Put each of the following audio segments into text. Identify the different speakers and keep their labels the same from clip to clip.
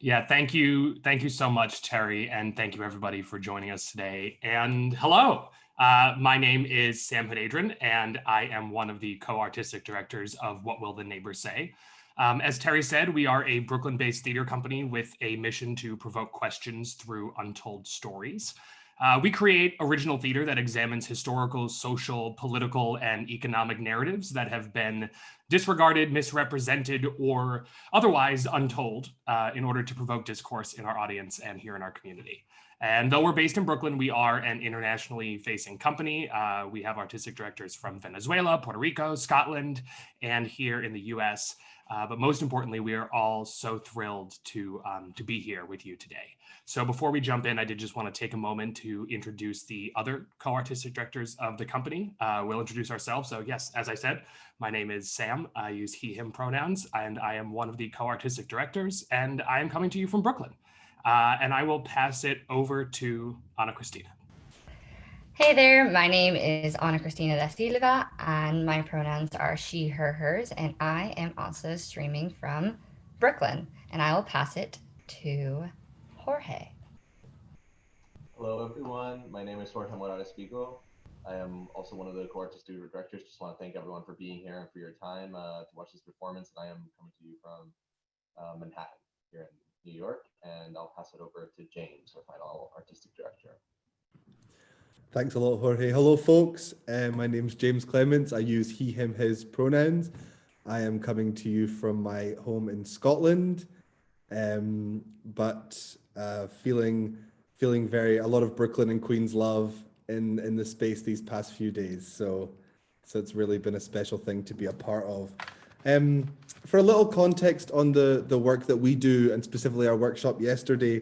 Speaker 1: Yeah, thank you. Thank you so much, Terry. And thank you everybody for joining us today. And hello, my name is Sam Hadadran, and I am one of the co-artistic directors of What Will the Neighbors Say? As Terry said, we are a Brooklyn-based theater company with a mission to provoke questions through untold stories. We create original theater that examines historical, social, political, and economic narratives that have been disregarded, misrepresented, or otherwise untold in order to provoke discourse in our audience and here in our community. And though we're based in Brooklyn, we are an internationally facing company. We have artistic directors from Venezuela, Puerto Rico, Scotland, and here in the US. But most importantly, we are all so thrilled to be here with you today. So before we jump in, I did just want to take a moment to introduce the other co-artistic directors of the company. We'll introduce ourselves. So yes, as I said, my name is Sam. I use he, him pronouns, and I am one of the co-artistic directors, and I am coming to you from Brooklyn. And I will pass it over to Ana Cristina.
Speaker 2: Hey there, my name is Ana Cristina da Silva, and my pronouns are she, her, hers, and I am also streaming from Brooklyn, and I will pass it to Jorge.
Speaker 3: Hello, everyone. My name is Jorge Morales Pico. I am also one of the co-artistic directors. Just want to thank everyone for being here and for your time to watch this performance. And I am coming to you from Manhattan here in New York, and I'll pass it over to James, our final artistic director.
Speaker 4: Thanks a lot, Jorge. Hello, folks. My name's James Clements. I use he, him, his pronouns. I am coming to you from my home in Scotland, but feeling a lot of Brooklyn and Queens love in the space these past few days. So it's really been a special thing to be a part of. For a little context on the work that we do, and specifically our workshop yesterday,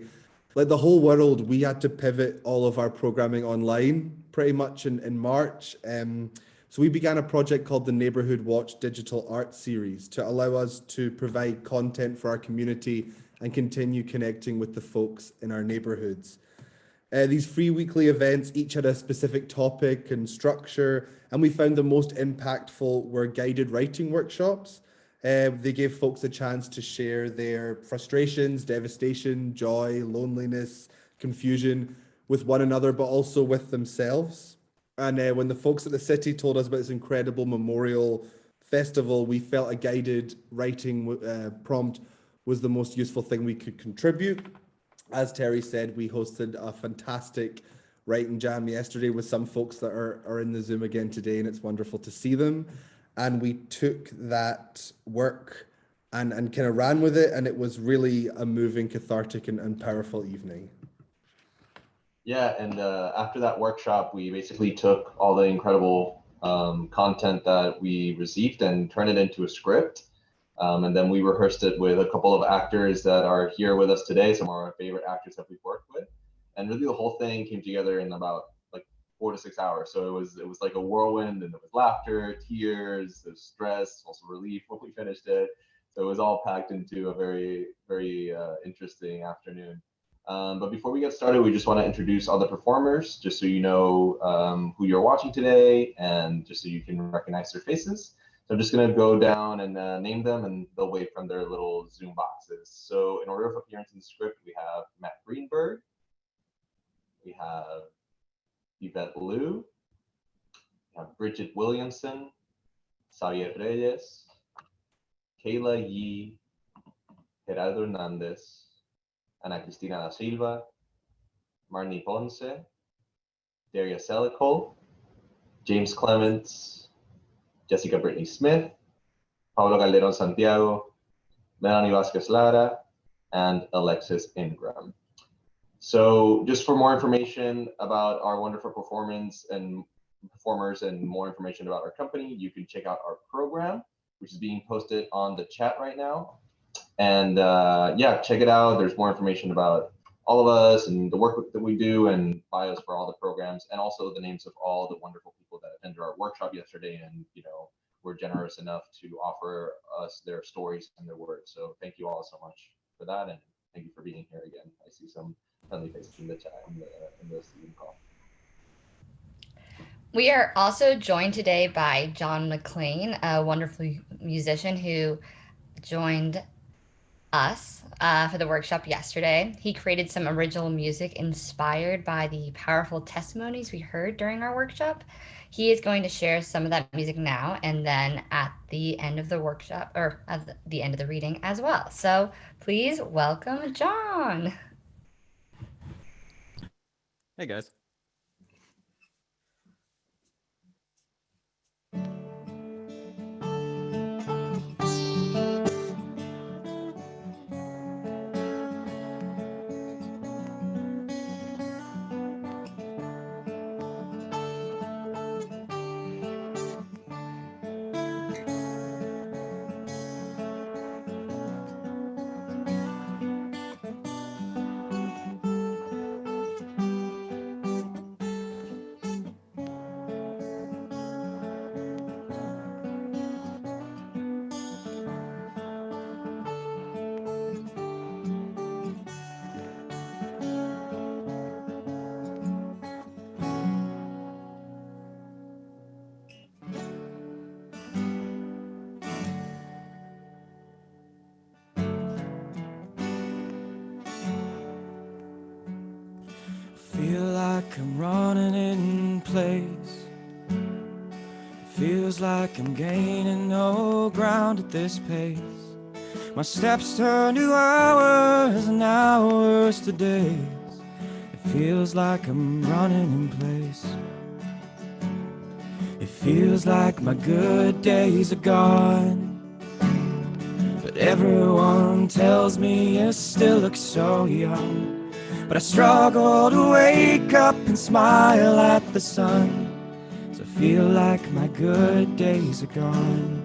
Speaker 4: like the whole world, we had to pivot all of our programming online pretty much in March. So we began a project called the Neighborhood Watch Digital Art Series to allow us to provide content for our community and continue connecting with the folks in our neighborhoods. These free weekly events each had a specific topic and structure, and we found the most impactful were guided writing workshops. They gave folks a chance to share their frustrations, devastation, joy, loneliness, confusion with one another, but also with themselves. And when the folks at the city told us about this incredible memorial festival, we felt a guided writing prompt was the most useful thing we could contribute. As Terry said, we hosted a fantastic writing jam yesterday with some folks that are in the Zoom again today, and it's wonderful to see them. And we took that work and kind of ran with it, and it was really a moving, cathartic, and powerful evening.
Speaker 3: Yeah, and after that workshop, we basically took all the incredible content that we received and turned it into a script. And then we rehearsed it with a couple of actors that are here with us today, some of our favorite actors that we've worked with. And really the whole thing came together in about 4 to 6 hours. So it was like a whirlwind, and there was laughter, tears, there's stress, also relief when we finished it. So it was all packed into a very, very interesting afternoon. But before we get started, we just want to introduce all the performers, just so you know who you're watching today, and just so you can recognize their faces. So I'm just going to go down and name them, and they'll wait from their little Zoom boxes. So in order of appearance in the script, we have Matt Greenberg, we have Yvette Liu, we have Bridget Williamson, Xavier Reyes, Kayla Yee, Gerardo Hernandez, Ana Cristina da Silva, Marnie Ponce, Daria Selikol, James Clements, Jessica Brittany Smith, Pablo Calderon Santiago, Melanie Vasquez Lara, and Alexis Ingram. So just for more information about our wonderful performers and more information about our company, you can check out our program, which is being posted on the chat right now. And yeah, check it out. There's more information about all of us and the work that we do, and bios for all the programs, and also the names of all the wonderful people that attended our workshop yesterday and were generous enough to offer us their stories and their words. So thank you all so much for that, and thank you for being here again. I see some friendly faces in the chat in the Zoom call.
Speaker 2: We are also joined today by John McLean, a wonderful musician who joined us for the workshop yesterday. He created some original music inspired by the powerful testimonies we heard during our workshop. He is going to share some of that music now and then at the end of the workshop, or at the end of the reading as well. So please welcome John.
Speaker 5: Hey guys.
Speaker 6: Feel like I'm running in place. Feels like I'm gaining no ground at this pace. My steps turn to hours and hours to days. It feels like I'm running in place. It feels like my good days are gone, but everyone tells me I still look so young. But I struggle to wake up and smile at the sun, so I feel like my good days are gone.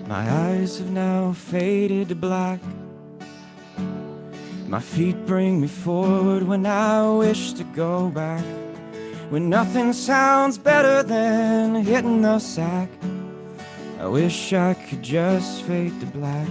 Speaker 6: My eyes have now faded to black. My feet bring me forward when I wish to go back. When nothing sounds better than hitting the sack, I wish I could just fade to black.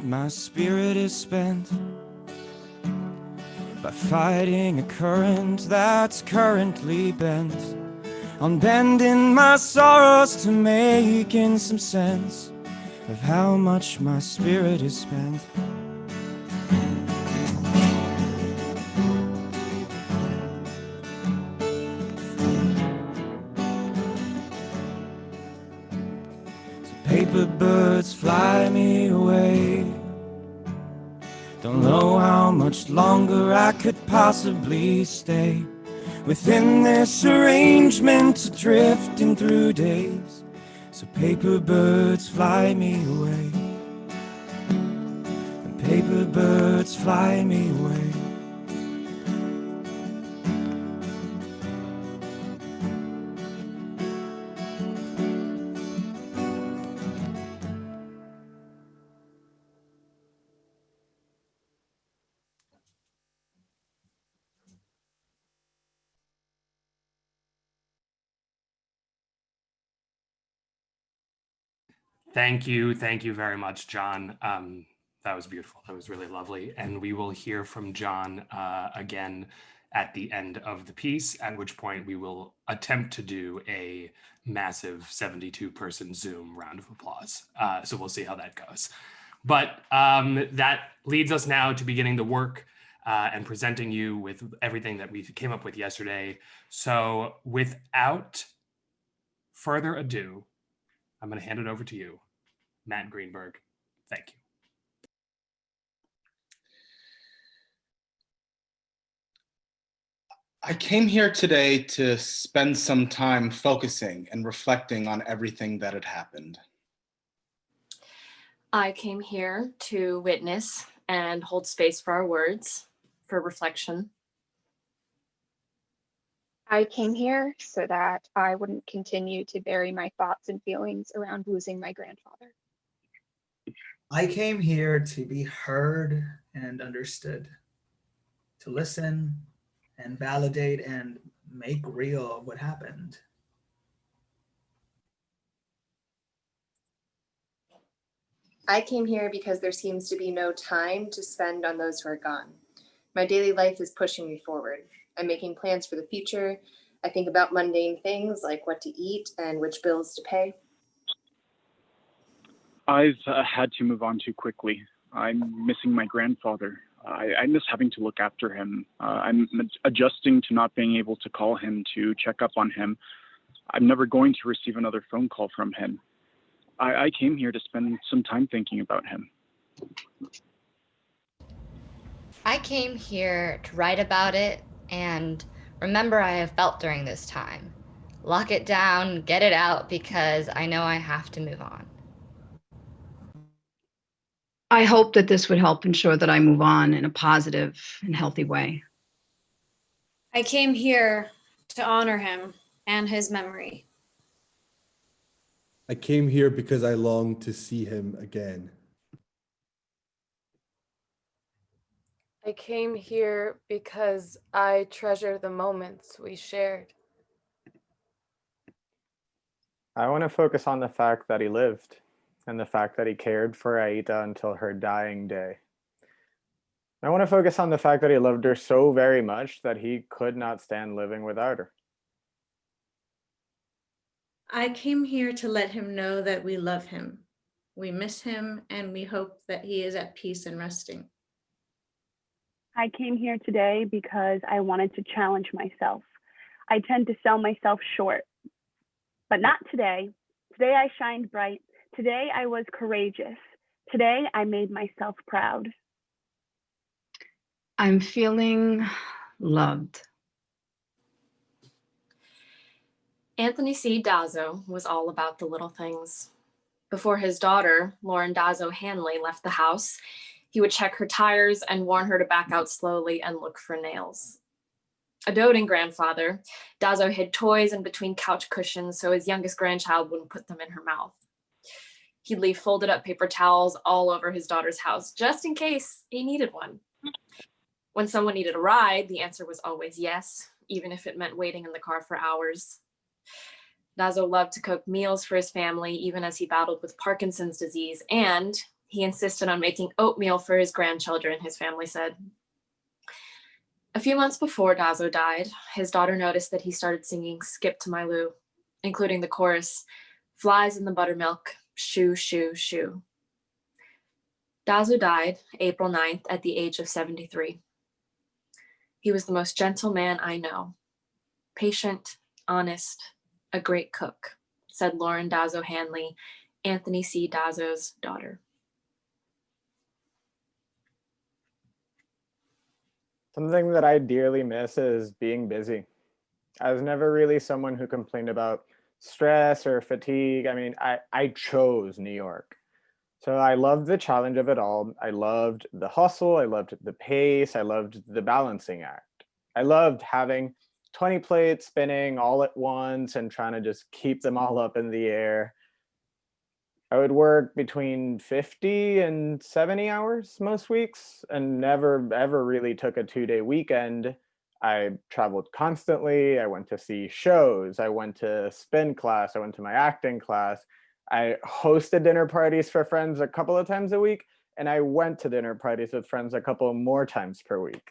Speaker 6: My spirit is spent by fighting a current that's currently bent on bending my sorrows to making some sense of how much my spirit is spent. So paper birds fly me away. Don't know how much longer I could possibly stay within this arrangement, drifting through days. So paper birds fly me away, and paper birds fly me away.
Speaker 1: Thank you very much, John. That was beautiful. That was really lovely. And we will hear from John again at the end of the piece, at which point we will attempt to do a massive 72-person Zoom round of applause. So we'll see how that goes. But that leads us now to beginning the work and presenting you with everything that we came up with yesterday. So without further ado, I'm going to hand it over to you, Matt Greenberg. Thank you.
Speaker 7: I came here today to spend some time focusing and reflecting on everything that had happened.
Speaker 5: I came here to witness and hold space for our words, for reflection.
Speaker 8: I came here so that I wouldn't continue to bury my thoughts and feelings around losing my grandfather.
Speaker 9: I came here to be heard and understood, to listen and validate and make real what happened.
Speaker 10: I came here because there seems to be no time to spend on those who are gone. My daily life is pushing me forward. I'm making plans for the future. I think about mundane things like what to eat and which bills to pay.
Speaker 11: I've had to move on too quickly. I'm missing my grandfather. I miss having to look after him. I'm adjusting to not being able to call him to check up on him. I'm never going to receive another phone call from him. I came here to spend some time thinking about him.
Speaker 2: I came here to write about it and remember I have felt during this time. Lock it down, get it out, because I know I have to move on.
Speaker 12: I hope that this would help ensure that I move on in a positive and healthy way.
Speaker 13: I came here to honor him and his memory.
Speaker 4: I came here because I long to see him again.
Speaker 14: I came here because I treasure the moments we shared.
Speaker 15: I want to focus on the fact that he lived and the fact that he cared for Aida until her dying day. I want to focus on the fact that he loved her so very much that he could not stand living without her.
Speaker 16: I came here to let him know that we love him. We miss him and we hope that he is at peace and resting.
Speaker 17: I came here today because I wanted to challenge myself. I tend to sell myself short, but not today. Today I shined bright. Today I was courageous. Today I made myself proud.
Speaker 12: I'm feeling loved.
Speaker 5: Anthony C. Dazzo was all about the little things. Before his daughter, Lauren Dazzo Hanley, left the house, he would check her tires and warn her to back out slowly and look for nails. A doting grandfather, Dazzo hid toys in between couch cushions so his youngest grandchild wouldn't put them in her mouth. He'd leave folded up paper towels all over his daughter's house, just in case he needed one. When someone needed a ride, the answer was always yes, even if it meant waiting in the car for hours. Dazzo loved to cook meals for his family, even as he battled with Parkinson's disease, and he insisted on making oatmeal for his grandchildren, his family said. A few months before Dazzo died, his daughter noticed that he started singing Skip to My Lou, including the chorus, Flies in the buttermilk, shoo, shoo, shoo. Dazzo died April 9th at the age of 73. He was the most gentle man I know. Patient, honest, a great cook, said Lauren Dazzo Hanley, Anthony C. Dazzo's daughter.
Speaker 15: Something that I dearly miss is being busy. I was never really someone who complained about stress or fatigue. I mean, I chose New York. So I loved the challenge of it all. I loved the hustle. I loved the pace. I loved the balancing act. I loved having 20 plates spinning all at once and trying to just keep them all up in the air. I would work between 50 and 70 hours most weeks and never ever really took a 2-day weekend. I traveled constantly. I went to see shows. I went to spin class. I went to my acting class. I hosted dinner parties for friends a couple of times a week, and I went to dinner parties with friends a couple more times per week.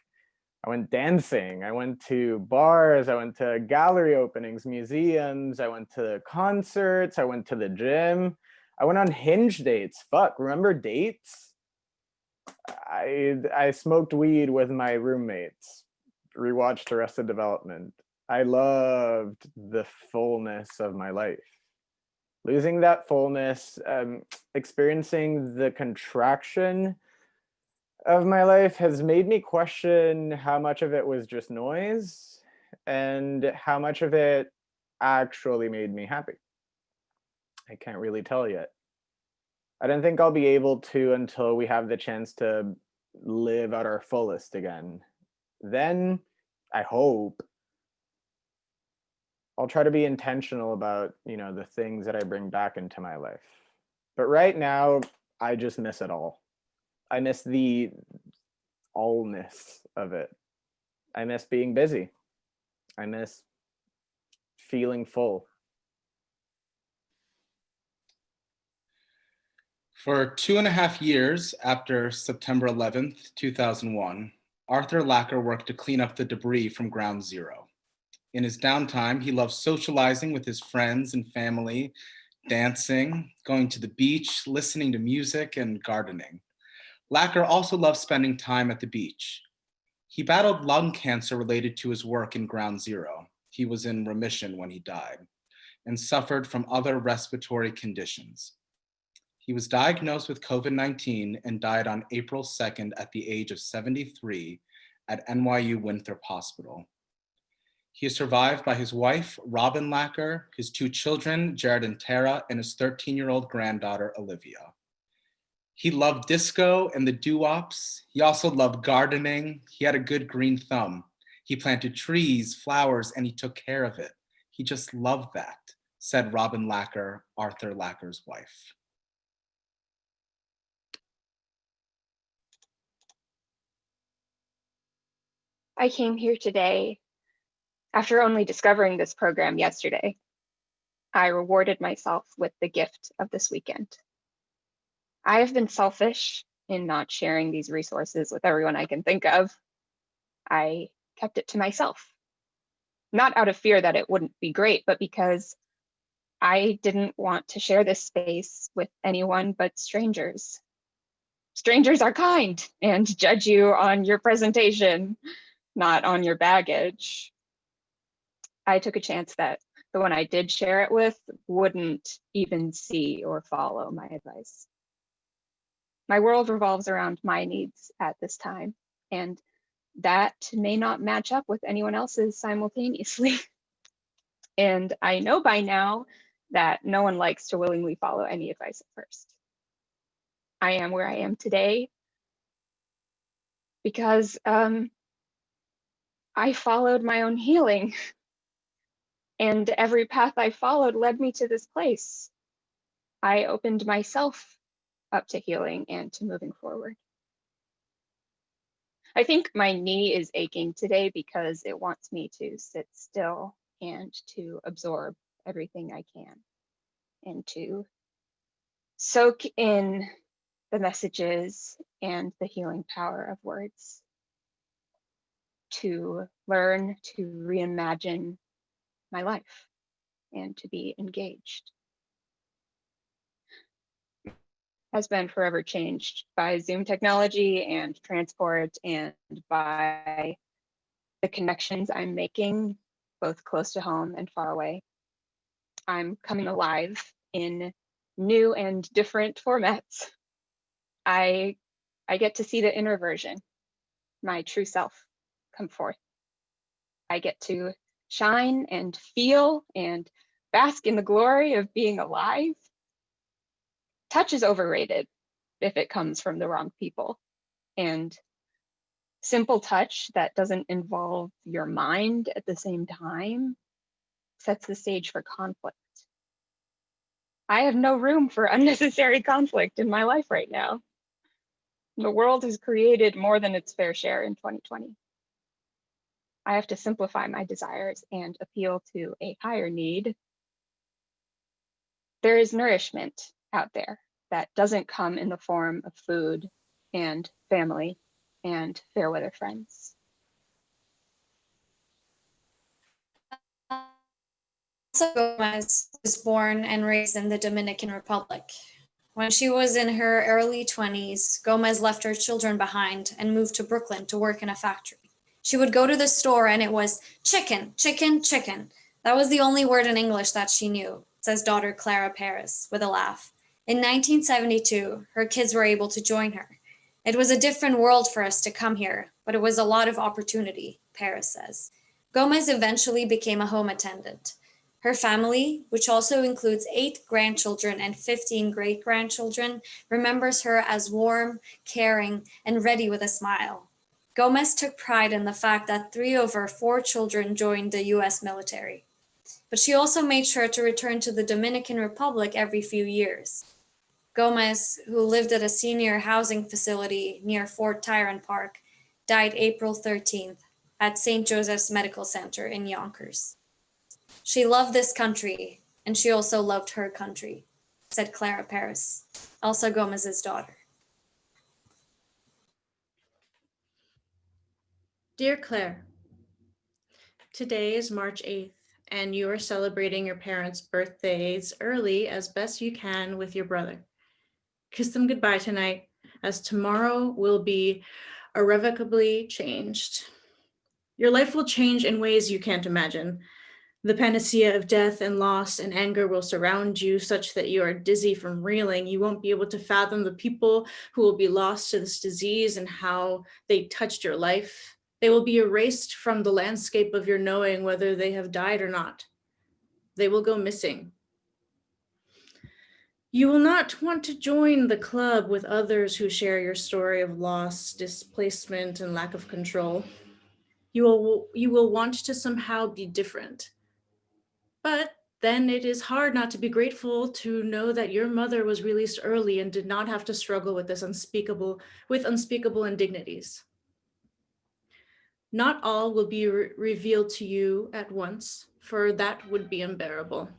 Speaker 15: I went dancing. I went to bars. I went to gallery openings, museums. I went to concerts. I went to the gym. I went on Hinge dates. Fuck, remember dates? I smoked weed with my roommates. Rewatched Arrested Development. I loved the fullness of my life. Losing that fullness, experiencing the contraction of my life has made me question how much of it was just noise and how much of it actually made me happy. I can't really tell yet. I don't think I'll be able to until we have the chance to live at our fullest again. Then, I hope, I'll try to be intentional about, the things that I bring back into my life. But right now, I just miss it all. I miss the allness of it. I miss being busy. I miss feeling full.
Speaker 7: For 2.5 years after September 11th, 2001, Arthur Lacker worked to clean up the debris from Ground Zero. In his downtime, he loved socializing with his friends and family, dancing, going to the beach, listening to music, and gardening. Lacker also loved spending time at the beach. He battled lung cancer related to his work in Ground Zero. He was in remission when he died and suffered from other respiratory conditions. He was diagnosed with COVID-19 and died on April 2nd at the age of 73 at NYU Winthrop Hospital. He is survived by his wife, Robin Lacker, his 2 children, Jared and Tara, and his 13-year-old granddaughter, Olivia. He loved disco and the doo-wops. He also loved gardening. He had a good green thumb. He planted trees, flowers, and he took care of it. He just loved that, said Robin Lacker, Arthur Lacker's wife.
Speaker 8: I came here today after only discovering this program yesterday. I rewarded myself with the gift of this weekend. I have been selfish in not sharing these resources with everyone I can think of. I kept it to myself, not out of fear that it wouldn't be great, but because I didn't want to share this space with anyone but strangers. Strangers are kind and judge you on your presentation, not on your baggage. I took a chance that the one I did share it with wouldn't even see or follow my advice. My world revolves around my needs at this time, and that may not match up with anyone else's simultaneously. And I know by now that no one likes to willingly follow any advice at first. I am where I am today because I followed my own healing. And every path I followed led me to this place. I opened myself up to healing and to moving forward. I think my knee is aching today because it wants me to sit still and to absorb everything I can and to soak in the messages and the healing power of words, to learn to reimagine my life and to be engaged. Has been forever changed by Zoom technology and transport and by the connections I'm making, both close to home and far away. I'm coming alive in new and different formats. I get to see the inner version, my true self, come forth. I get to shine and feel and bask in the glory of being alive. Touch is overrated if it comes from the wrong people. And simple touch that doesn't involve your mind at the same time sets the stage for conflict. I have no room for unnecessary conflict in my life right now. The world has created more than its fair share in 2020. I have to simplify my desires and appeal to a higher need. There is nourishment out there that doesn't come in the form of food and family and fair weather friends.
Speaker 13: Gomez was born and raised in the Dominican Republic. When she was in her early 20s, Gomez left her children behind and moved to Brooklyn to work in a factory. She would go to the store and it was chicken, chicken, chicken. That was the only word in English that she knew, says daughter Clara Paris with a laugh. In 1972, her kids were able to join her. It was a different world for us to come here, but it was a lot of opportunity, Paris says. Gomez eventually became a home attendant. Her family, which also includes 8 grandchildren and 15 great-grandchildren, remembers her as warm, caring, and ready with a smile. Gomez took pride in the fact that 3 of her 4 children joined the US military. But she also made sure to return to the Dominican Republic every few years. Gomez, who lived at a senior housing facility near Fort Tryon Park, died April 13th at St. Joseph's Medical Center in Yonkers. She loved this country, and she also loved her country, said Clara Paris, Elsa Gomez's daughter.
Speaker 16: Dear Claire, today is March 8th, and you are celebrating your parents' birthdays early as best you can with your brother. Kiss them goodbye tonight, as tomorrow will be irrevocably changed. Your life will change in ways you can't imagine. The panacea of death and loss and anger will surround you such that you are dizzy from reeling. You won't be able to fathom the people who will be lost to this disease and how they touched your life. They will be erased from the landscape of your knowing whether they have died or not. They will go missing. You will not want to join the club with others who share your story of loss, displacement, and lack of control. You will want to somehow be different. But then it is hard not to be grateful to know that your mother was released early and did not have to struggle with unspeakable indignities. Not all will be revealed to you at once, for that would be unbearable.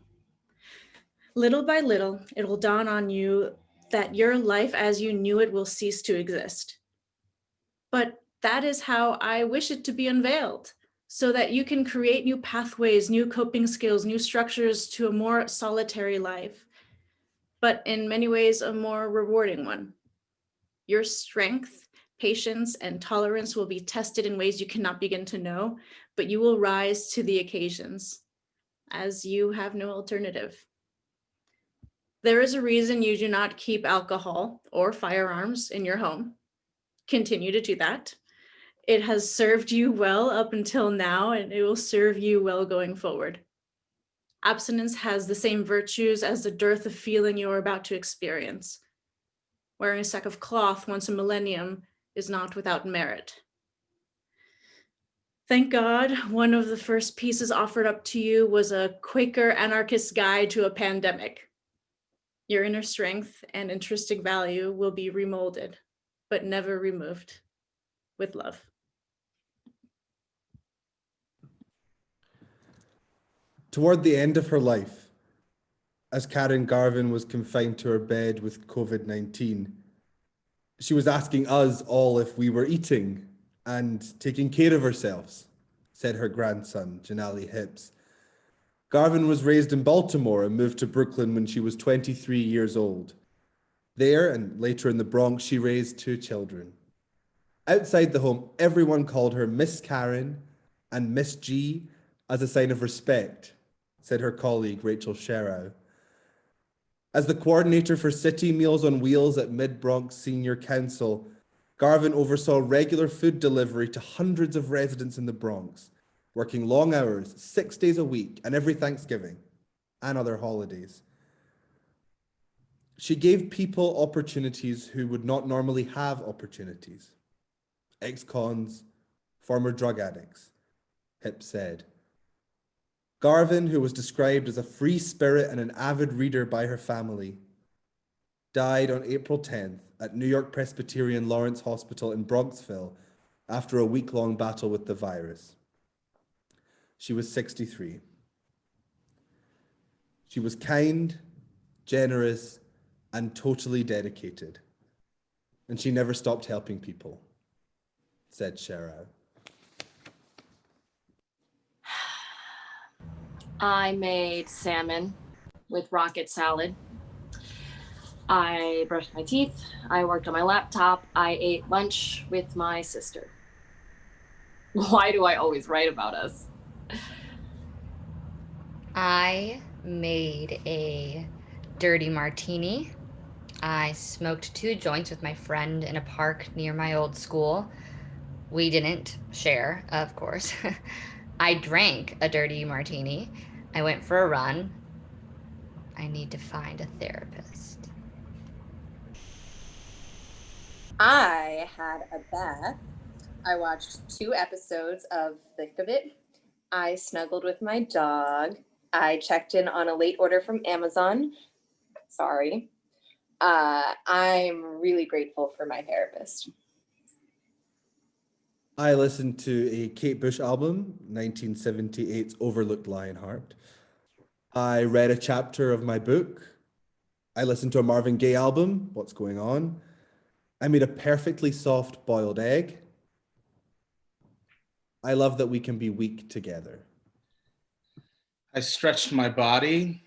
Speaker 16: Little by little, it will dawn on you that your life as you knew it will cease to exist. But that is how I wish it to be unveiled, so that you can create new pathways, new coping skills, new structures to a more solitary life, but in many ways a more rewarding one. Your strength, patience, and tolerance will be tested in ways you cannot begin to know, but you will rise to the occasions, as you have no alternative. There is a reason you do not keep alcohol or firearms in your home. Continue to do that. It has served you well up until now, and it will serve you well going forward. Abstinence has the same virtues as the dearth of feeling you are about to experience. Wearing a sack of cloth once a millennium is not without merit. Thank God, one of the first pieces offered up to you was a Quaker anarchist guide to a pandemic. Your inner strength and intrinsic value will be remolded, but never removed. With love.
Speaker 4: Toward the end of her life, as Karen Garvin was confined to her bed with COVID-19, she was asking us all if we were eating and taking care of ourselves, said her grandson, Janali Hibbs. Garvin was raised in Baltimore and moved to Brooklyn when she was 23 years old. There, and later in the Bronx, she raised 2 children. Outside the home, everyone called her Miss Karen and Miss G as a sign of respect, said her colleague, Rachel Sherrow. As the coordinator for City Meals on Wheels at Mid-Bronx Senior Council, Garvin oversaw regular food delivery to hundreds of residents in the Bronx, working long hours, 6 days a week, and every Thanksgiving and other holidays. She gave people opportunities who would not normally have opportunities. Ex-cons, former drug addicts, Hipp said. Garvin, who was described as a free spirit and an avid reader by her family, died on April 10th at New York Presbyterian Lawrence Hospital in Bronxville after a week-long battle with the virus. She was 63. She was kind, generous, and totally dedicated. And she never stopped helping people, said Sherrow.
Speaker 5: I made salmon with rocket salad. I brushed my teeth. I worked on my laptop. I ate lunch with my sister. Why do I always write about us?
Speaker 2: I made a dirty martini. I smoked 2 joints with my friend in a park near my old school. We didn't share, of course. I drank a dirty martini. I went for a run. I need to find a therapist.
Speaker 10: I had a bath. I watched 2 episodes of Thick of It. I snuggled with my dog. I checked in on a late order from Amazon. Sorry. I'm really grateful for my therapist.
Speaker 4: I listened to a Kate Bush album, 1978's Overlooked Lionheart. I read a chapter of my book. I listened to a Marvin Gaye album, What's Going On. I made a perfectly soft boiled egg. I love that we can be weak together.
Speaker 7: I stretched my body.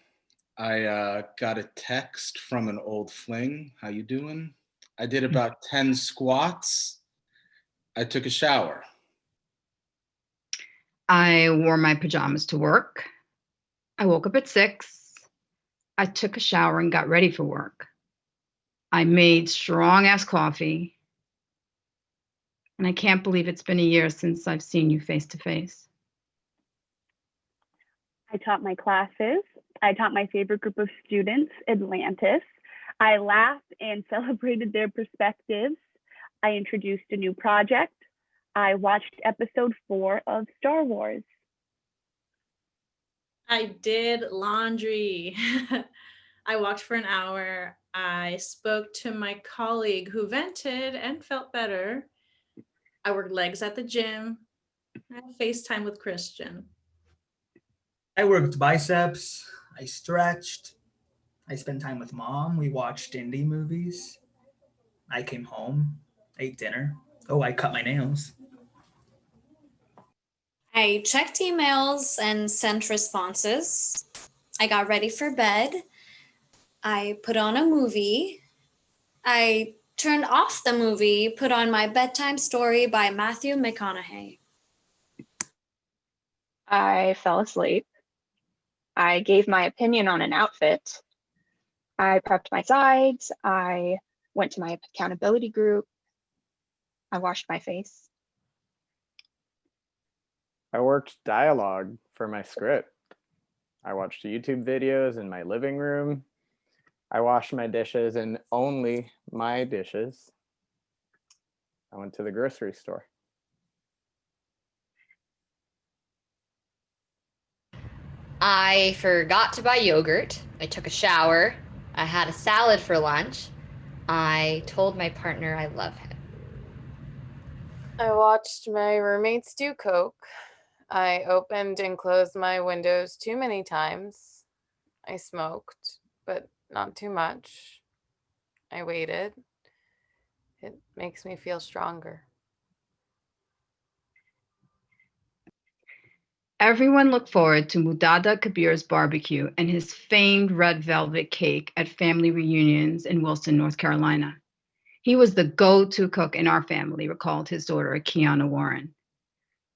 Speaker 7: I got a text from an old fling. How you doing? I did about 10 squats. I took a shower.
Speaker 12: I wore my pajamas to work. I woke up at 6. I took a shower and got ready for work. I made strong-ass coffee. And I can't believe it's been a year since I've seen you face to face.
Speaker 17: I taught my classes. I taught my favorite group of students, Atlantis. I laughed and celebrated their perspectives. I introduced a new project. I watched episode 4 of Star Wars.
Speaker 16: I did laundry. I walked for an hour. I spoke to my colleague who vented and felt better. I worked legs at the gym. I FaceTime with Christian.
Speaker 9: I worked biceps. I stretched. I spent time with mom. We watched indie movies. I came home, ate dinner. Oh, I cut my nails.
Speaker 13: I checked emails and sent responses. I got ready for bed. I put on a movie. I turned off the movie, put on my bedtime story by Matthew McConaughey.
Speaker 8: I fell asleep. I gave my opinion on an outfit. I prepped my sides. I went to my accountability group. I washed my face.
Speaker 15: I worked dialogue for my script. I watched YouTube videos in my living room. I washed my dishes and only my dishes. I went to the grocery store.
Speaker 2: I forgot to buy yogurt. I took a shower. I had a salad for lunch. I told my partner I love him.
Speaker 14: I watched my roommates do coke. I opened and closed my windows too many times. I smoked, but not too much. I waited. It makes me feel stronger.
Speaker 12: Everyone looked forward to Mudada Kabir's barbecue and his famed red velvet cake at family reunions in Wilson, North Carolina. He was the go-to cook in our family, recalled his daughter, Kiana Warren.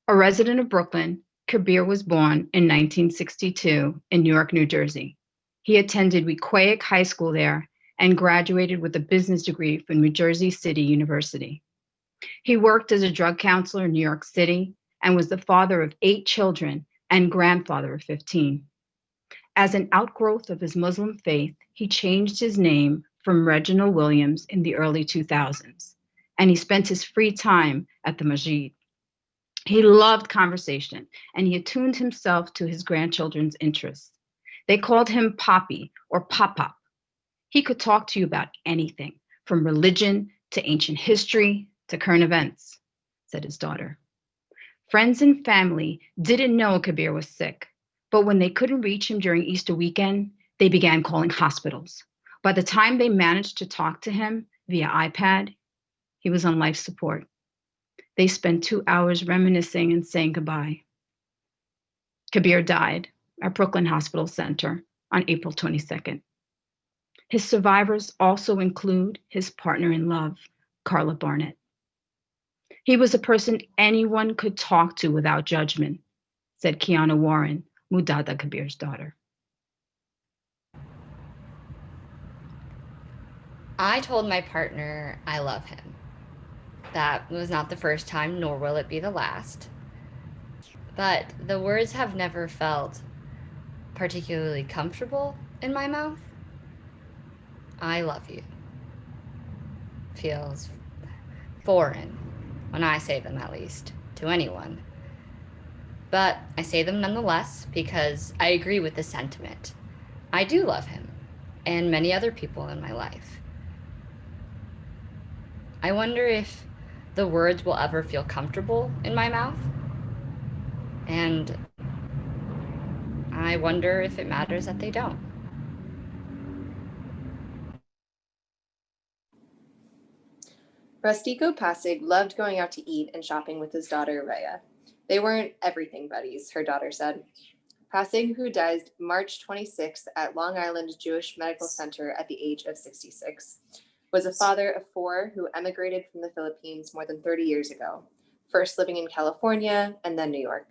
Speaker 12: A resident of Brooklyn, Kabir was born in 1962 in Newark, New Jersey. He attended Wequahic High School there and graduated with a business degree from New Jersey City University. He worked as a drug counselor in New York City and was the father of 8 children and grandfather of 15. As an outgrowth of his Muslim faith, he changed his name from Reginald Williams in the early 2000s, and he spent his free time at the Masjid. He loved conversation, and he attuned himself to his grandchildren's interests. They called him Poppy or Pop-Pop. He could talk to you about anything, from religion to ancient history to current events, said his daughter. Friends and family didn't know Kabir was sick, but when they couldn't reach him during Easter weekend, they began calling hospitals. By the time they managed to talk to him via iPad, he was on life support. They spent 2 hours reminiscing and saying goodbye. Kabir died at Brooklyn Hospital Center on April 22nd. His survivors also include his partner in love, Carla Barnett. He was a person anyone could talk to without judgment, said Kiana Warren, Mudada Kabir's daughter.
Speaker 2: I told my partner I love him. That was not the first time, nor will it be the last. But the words have never felt particularly comfortable in my mouth. I love you feels foreign, when I say them at least, to anyone. But I say them nonetheless because I agree with the sentiment. I do love him, and many other people in my life. I wonder if the words will ever feel comfortable in my mouth, and I wonder if it matters that they don't.
Speaker 10: Rustico Pasig loved going out to eat and shopping with his daughter, Rhea. They weren't everything buddies, her daughter said. Pasig, who died March 26th at Long Island Jewish Medical Center at the age of 66, was a father of 4 who emigrated from the Philippines more than 30 years ago, first living in California and then New York.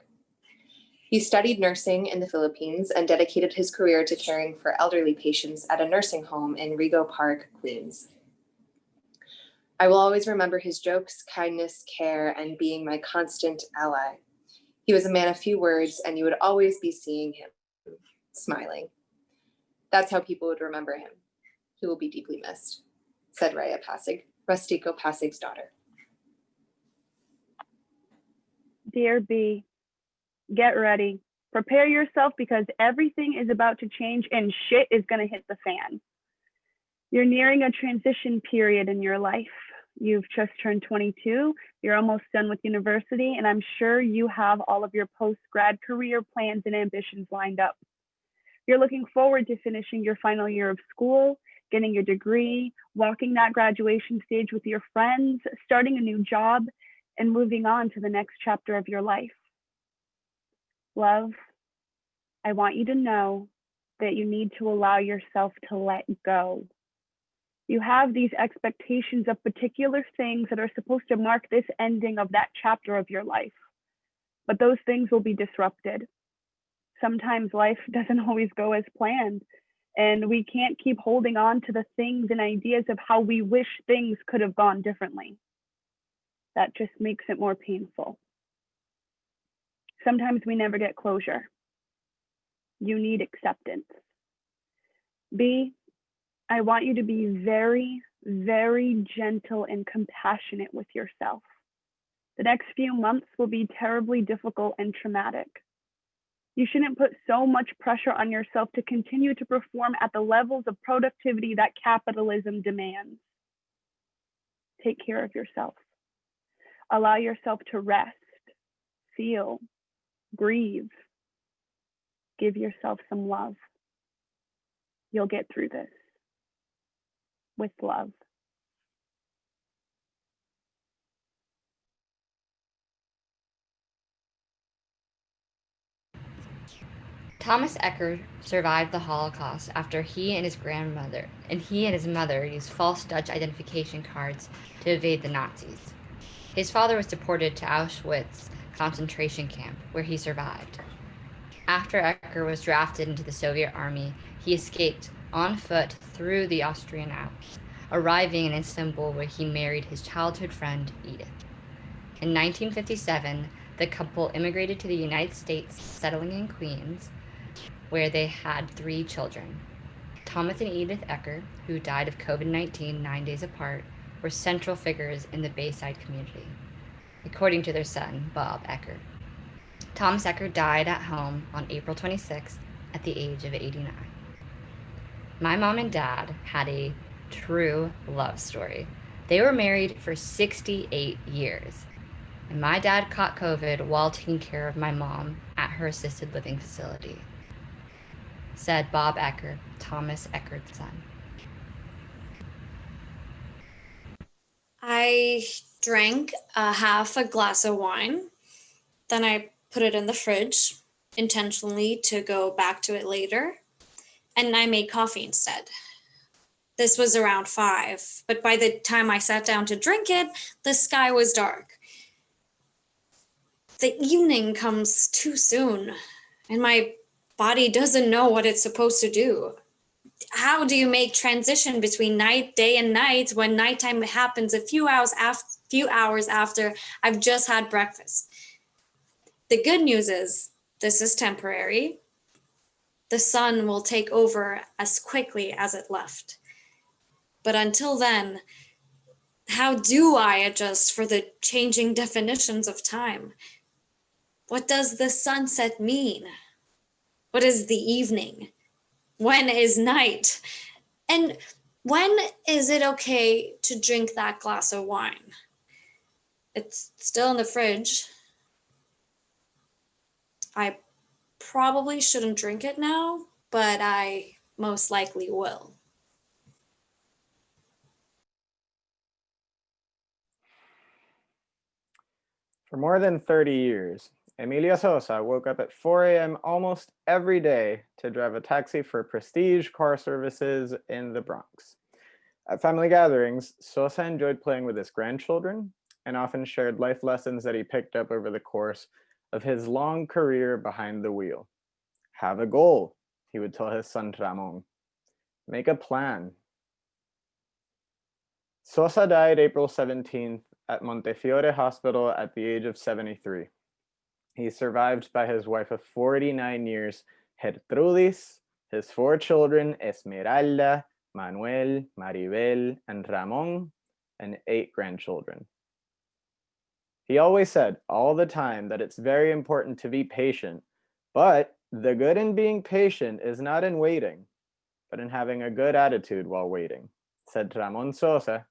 Speaker 10: He studied nursing in the Philippines and dedicated his career to caring for elderly patients at a nursing home in Rego Park, Queens. I will always remember his jokes, kindness, care, and being my constant ally. He was a man of few words, and you would always be seeing him smiling. That's how people would remember him. He will be deeply missed, said Rhea Pasig, Rustico Pasig's daughter.
Speaker 17: Dear B, get ready. Prepare yourself because everything is about to change and shit is going to hit the fan. You're nearing a transition period in your life. You've just turned 22, you're almost done with university, and I'm sure you have all of your post-grad career plans and ambitions lined up. You're looking forward to finishing your final year of school, getting your degree, walking that graduation stage with your friends, starting a new job, and moving on to the next chapter of your life. Love, I want you to know that you need to allow yourself to let go. You have these expectations of particular things that are supposed to mark this ending of that chapter of your life, but those things will be disrupted. Sometimes life doesn't always go as planned, and we can't keep holding on to the things and ideas of how we wish things could have gone differently. That just makes it more painful. Sometimes we never get closure. You need acceptance. B, I want you to be very, very gentle and compassionate with yourself. The next few months will be terribly difficult and traumatic. You shouldn't put so much pressure on yourself to continue to perform at the levels of productivity that capitalism demands. Take care of yourself. Allow yourself to rest, feel, grieve. Give yourself some love. You'll get through this. With love.
Speaker 2: Thomas Ecker survived the Holocaust after he and his mother used false Dutch identification cards to evade the Nazis. His father was deported to Auschwitz concentration camp, where he survived. After Ecker was drafted into the Soviet army, he escaped on foot through the Austrian Alps, arriving in Istanbul where he married his childhood friend, Edith. In 1957, the couple immigrated to the United States, settling in Queens, where they had 3 children. Thomas and Edith Ecker, who died of COVID-19 9 days apart, were central figures in the Bayside community, according to their son, Bob Ecker. Thomas Ecker died at home on April 26th at the age of 89. My mom and dad had a true love story. They were married for 68 years, and my dad caught COVID while taking care of my mom at her assisted living facility, said Bob Ecker, Thomas Ecker's son.
Speaker 13: I drank half a glass of wine, then I put it in the fridge intentionally to go back to it later, and I made coffee instead. This was around 5, but by the time I sat down to drink it, the sky was dark. The evening comes too soon, and my body doesn't know what it's supposed to do. How do you make transition between day and night when nighttime happens a few hours after I've just had breakfast? The good news is this is temporary. the sun will take over as quickly as it left. But until then, how do I adjust for the changing definitions of time? What does the sunset mean? What is the evening? When is night? And when is it okay to drink that glass of wine? It's still in the fridge. I probably shouldn't drink it now, but I most likely will.
Speaker 15: For more than 30 years, Emilia Sosa woke up at 4 a.m. almost every day to drive a taxi for Prestige car services in the Bronx. At family gatherings, Sosa enjoyed playing with his grandchildren and often shared life lessons that he picked up over the course of his long career behind the wheel. Have a goal, he would tell his son Ramon. Make a plan. Sosa died April 17th at Montefiore Hospital at the age of 73. He's survived by his wife of 49 years, Gertrudis, his 4 children, Esmeralda, Manuel, Maribel, and Ramon, and 8 grandchildren. He always said all the time that it's very important to be patient, but the good in being patient is not in waiting, but in having a good attitude while waiting, said Ramon Sosa,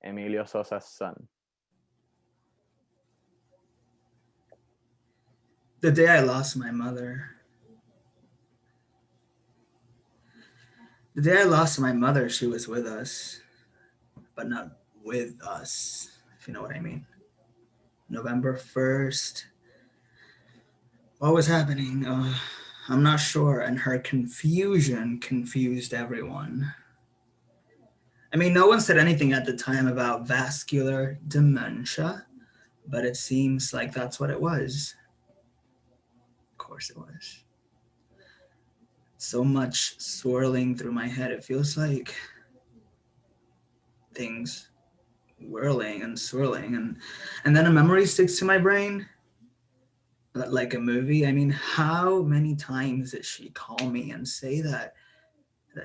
Speaker 15: Emilio Sosa's son.
Speaker 9: The day I lost my mother. The day I lost my mother, she was with us, but not with us, if you know what I mean. November 1st. What was happening? I'm not sure, and her confusion confused everyone. I mean, no one said anything at the time about vascular dementia, but it seems like that's what it was. Of course it was. So much swirling through my head. It feels like things whirling and swirling, and then a memory sticks to my brain, like a movie. I mean, how many times did she call me and say that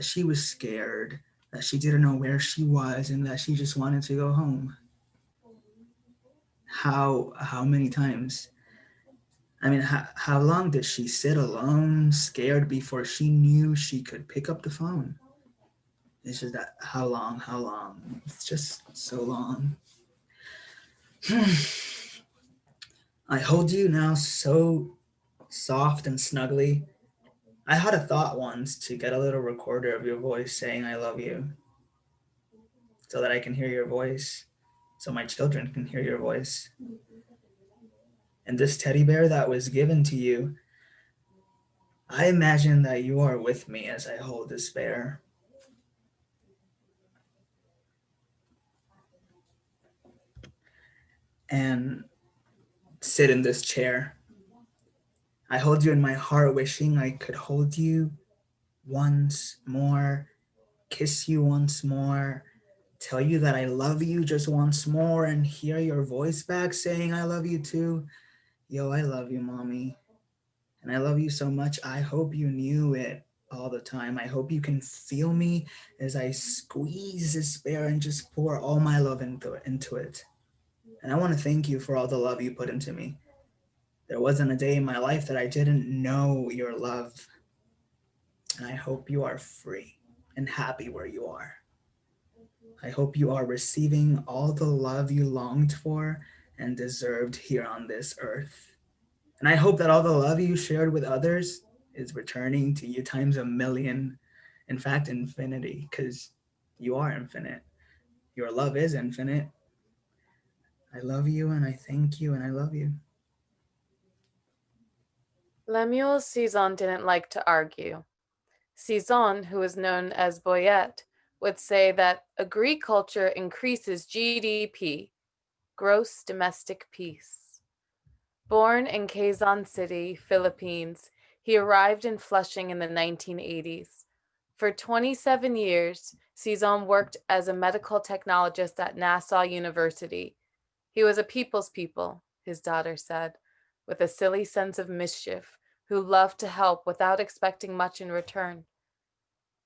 Speaker 9: she was scared, that she didn't know where she was, and that she just wanted to go home? How many times? I mean, how long did she sit alone, scared, before she knew she could pick up the phone? It's just that, how long? It's just so long. I hold you now so soft and snuggly. I had a thought once to get a little recorder of your voice saying I love you, so that I can hear your voice, so my children can hear your voice. And this teddy bear that was given to you, I imagine that you are with me as I hold this bear. And sit in this chair. I hold you in my heart, wishing I could hold you once more, kiss you once more, tell you that I love you just once more, and hear your voice back saying I love you too. Yo, I love you, mommy. And I love you so much. I hope you knew it all the time. I hope you can feel me as I squeeze this bear and just pour all my love into it. And I want to thank you for all the love you put into me. There wasn't a day in my life that I didn't know your love. And I hope you are free and happy where you are. I hope you are receiving all the love you longed for and deserved here on this earth. And I hope that all the love you shared with others is returning to you times a million. In fact, infinity, because you are infinite. Your love is infinite. I love you, and I thank you, and I love you.
Speaker 14: Lemuel Cizon didn't like to argue. Cizon, who was known as Boyette, would say that agriculture increases GDP, gross domestic peace. Born in Quezon City, Philippines, he arrived in Flushing in the 1980s. For 27 years, Cizon worked as a medical technologist at Nassau University. He was a people's people, his daughter said, with a silly sense of mischief, who loved to help without expecting much in return.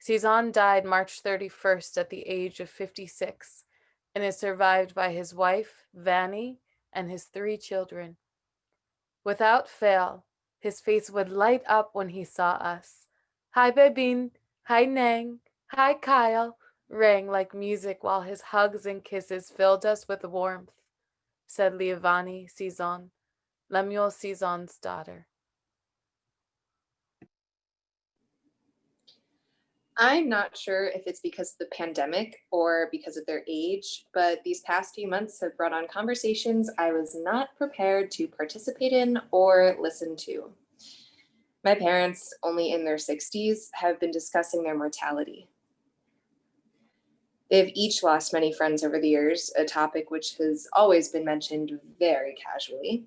Speaker 14: Cezanne died March 31st at the age of 56 and is survived by his wife, Vanny, and his 3 children. Without fail, his face would light up when he saw us. Hi, Babine. Hi, Nang. Hi, Kyle. Rang like music while his hugs and kisses filled us with warmth, said Liavani Cezanne, Lemuel Cezanne's daughter.
Speaker 10: I'm not sure if it's because of the pandemic or because of their age, but these past few months have brought on conversations I was not prepared to participate in or listen to. My parents, only in their 60s, have been discussing their mortality. They've each lost many friends over the years, a topic which has always been mentioned very casually.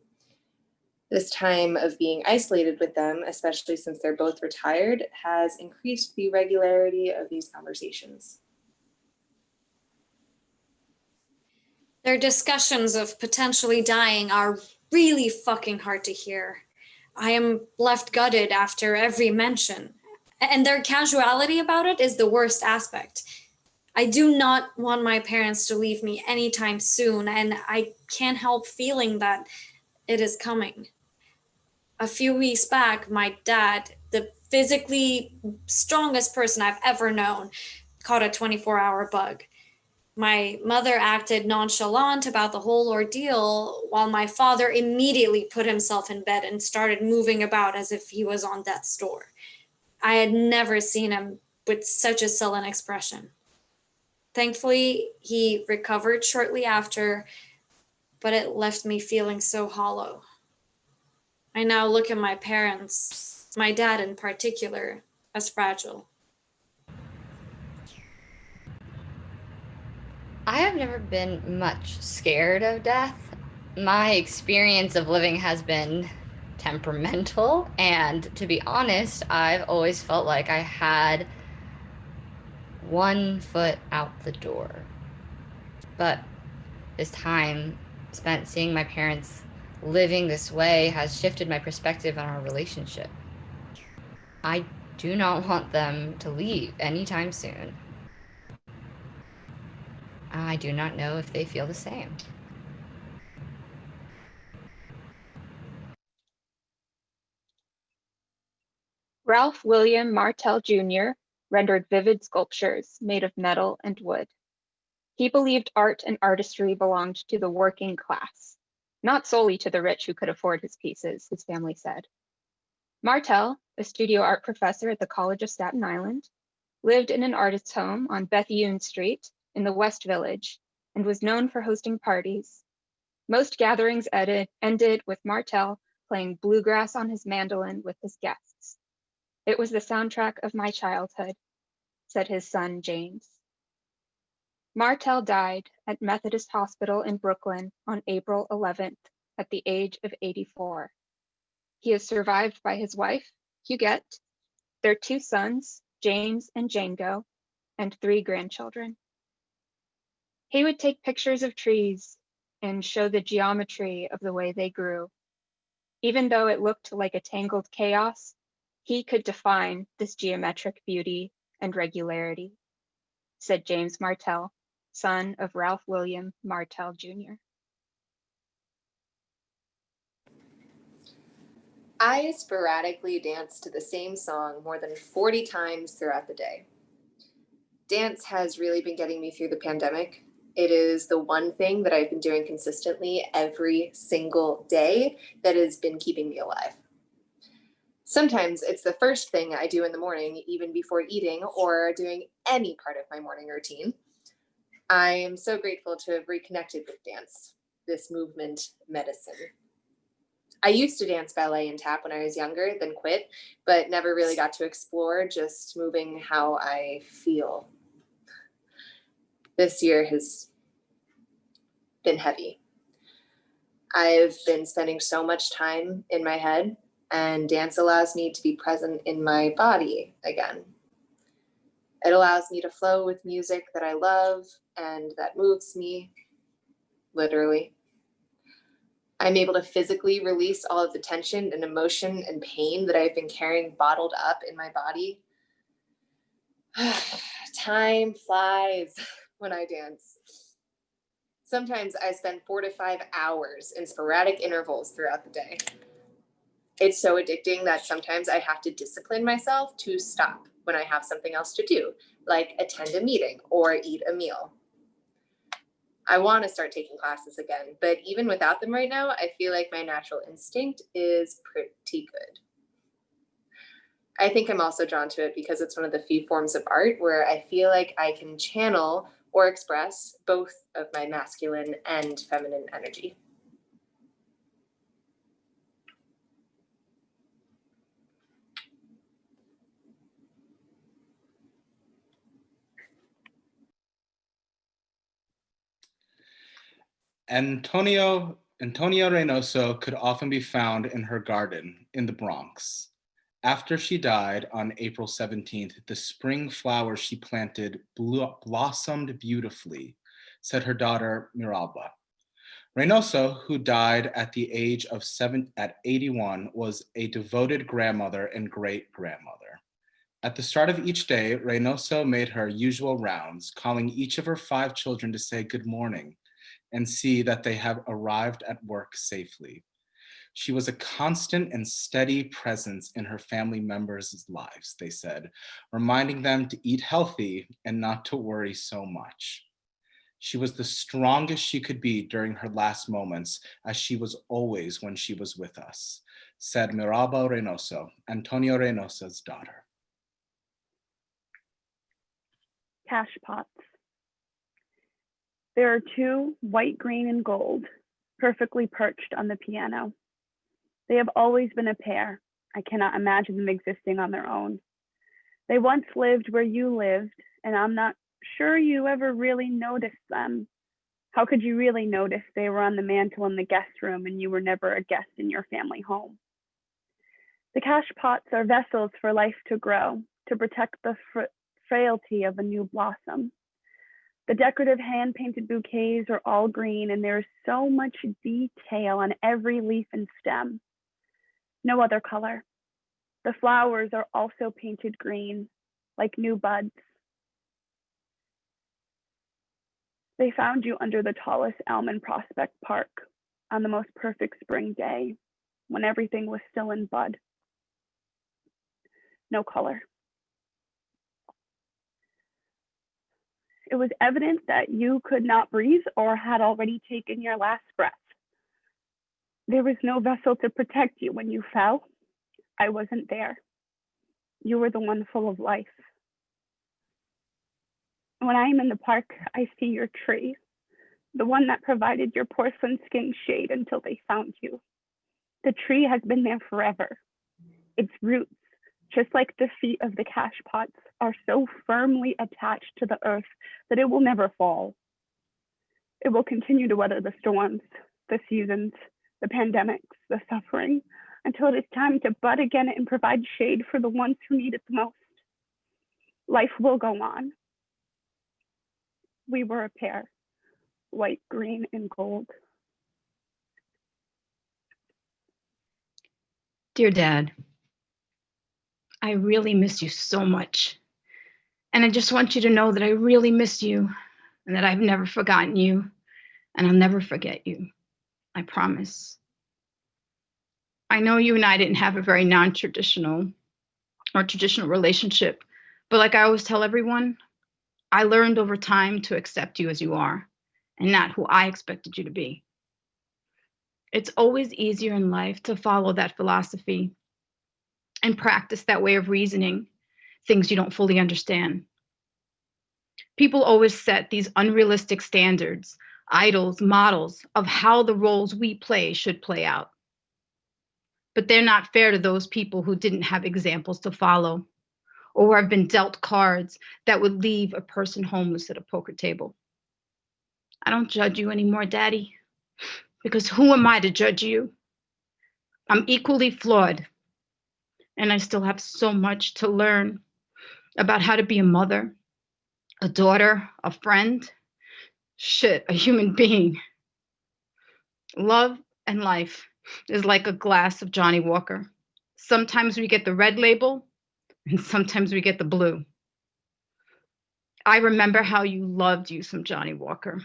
Speaker 10: This time of being isolated with them, especially since they're both retired, has increased the regularity of these conversations.
Speaker 13: Their discussions of potentially dying are really fucking hard to hear. I am left gutted after every mention. And their casuality about it is the worst aspect. I do not want my parents to leave me anytime soon, and I can't help feeling that it is coming. A few weeks back, my dad, the physically strongest person I've ever known, caught a 24-hour bug. My mother acted nonchalant about the whole ordeal, while my father immediately put himself in bed and started moving about as if he was on death's door. I had never seen him with such a sullen expression. Thankfully, he recovered shortly after, but it left me feeling so hollow. I now look at my parents, my dad in particular, as fragile.
Speaker 2: I have never been much scared of death. My experience of living has been temperamental, and to be honest, I've always felt like I had one foot out the door. But this time spent seeing my parents living this way has shifted my perspective on our relationship. I do not want them to leave anytime soon. I do not know if they feel the same.
Speaker 8: Ralph William Martel Jr. rendered vivid sculptures made of metal and wood. He believed art and artistry belonged to the working class, not solely to the rich who could afford his pieces, his family said. Martel, a studio art professor at the College of Staten Island, lived in an artist's home on Bethune Street in the West Village and was known for hosting parties. Most gatherings ended with Martel playing bluegrass on his mandolin with his guests. It was the soundtrack of my childhood, said his son, James. Martel died at Methodist Hospital in Brooklyn on April 11th at the age of 84. He is survived by his wife, Huguette, their 2 sons, James and Django, and 3 grandchildren. He would take pictures of trees and show the geometry of the way they grew. Even though it looked like a tangled chaos, he could define this geometric beauty and regularity, said James Martel, son of Ralph William Martel Jr.
Speaker 10: I sporadically dance to the same song more than 40 times throughout the day. Dance has really been getting me through the pandemic. It is the one thing that I've been doing consistently every single day that has been keeping me alive. Sometimes it's the first thing I do in the morning, even before eating or doing any part of my morning routine. I am so grateful to have reconnected with dance, this movement medicine. I used to dance ballet and tap when I was younger, then quit, but never really got to explore just moving how I feel. This year has been heavy. I've been spending so much time in my head, and dance allows me to be present in my body again. It allows me to flow with music that I love and that moves me, literally. I'm able to physically release all of the tension and emotion and pain that I've been carrying bottled up in my body. Time flies when I dance. Sometimes I spend 4 to 5 hours in sporadic intervals throughout the day. It's so addicting that sometimes I have to discipline myself to stop when I have something else to do, like attend a meeting or eat a meal. I want to start taking classes again, but even without them right now, I feel like my natural instinct is pretty good. I think I'm also drawn to it because it's one of the few forms of art where I feel like I can channel or express both of my masculine and feminine energy.
Speaker 7: Antonio Reynoso could often be found in her garden in the Bronx. After she died on April 17th, the spring flowers she planted blossomed beautifully, said her daughter Miralba. Reynoso, who died at the age of 81, was a devoted grandmother and great-grandmother. At the start of each day, Reynoso made her usual rounds, calling each of her 5 children to say good morning and see that they have arrived at work safely. She was a constant and steady presence in her family members' lives, they said, reminding them to eat healthy and not to worry so much. She was the strongest she could be during her last moments, as she was always when she was with us, said Miralba Reynoso, Antonio Reynoso's daughter.
Speaker 17: Cash pots. There are 2, white, green, and gold, perfectly perched on the piano. They have always been a pair. I cannot imagine them existing on their own. They once lived where you lived, and I'm not sure you ever really noticed them. How could you really notice they were on the mantle in the guest room and you were never a guest in your family home? The cash pots are vessels for life to grow, to protect the frailty of a new blossom. The decorative hand-painted bouquets are all green, and there is so much detail on every leaf and stem. No other color. The flowers are also painted green, like new buds. They found you under the tallest elm in Prospect Park on the most perfect spring day, when everything was still in bud. No color. It was evident that you could not breathe or had already taken your last breath. There was no vessel to protect you when you fell. I wasn't there. You were the one full of life. When I am in the park, I see your tree, the one that provided your porcelain skin shade until they found you. The tree has been there forever. Its roots, just like the feet of the cash pots, are so firmly attached to the earth that it will never fall. It will continue to weather the storms, the seasons, the pandemics, the suffering, until it is time to bud again and provide shade for the ones who need it the most. Life will go on. We were a pair, white, green, and gold.
Speaker 12: Dear Dad, I really miss you so much. And I just want you to know that I really miss you and that I've never forgotten you and I'll never forget you. I promise. I know you and I didn't have a very non-traditional or traditional relationship, but like I always tell everyone, I learned over time to accept you as you are and not who I expected you to be. It's always easier in life to follow that philosophy and practice that way of reasoning things you don't fully understand. People always set these unrealistic standards, idols, models of how the roles we play should play out. But they're not fair to those people who didn't have examples to follow or who have been dealt cards that would leave a person homeless at a poker table. I don't judge you anymore, Daddy, because who am I to judge you? I'm equally flawed, and I still have so much to learn about how to be a mother, a daughter, a friend, a human being. Love And life is like a glass of Johnny Walker. Sometimes we get the red label, and sometimes we get the blue. I remember how you loved you some Johnny Walker.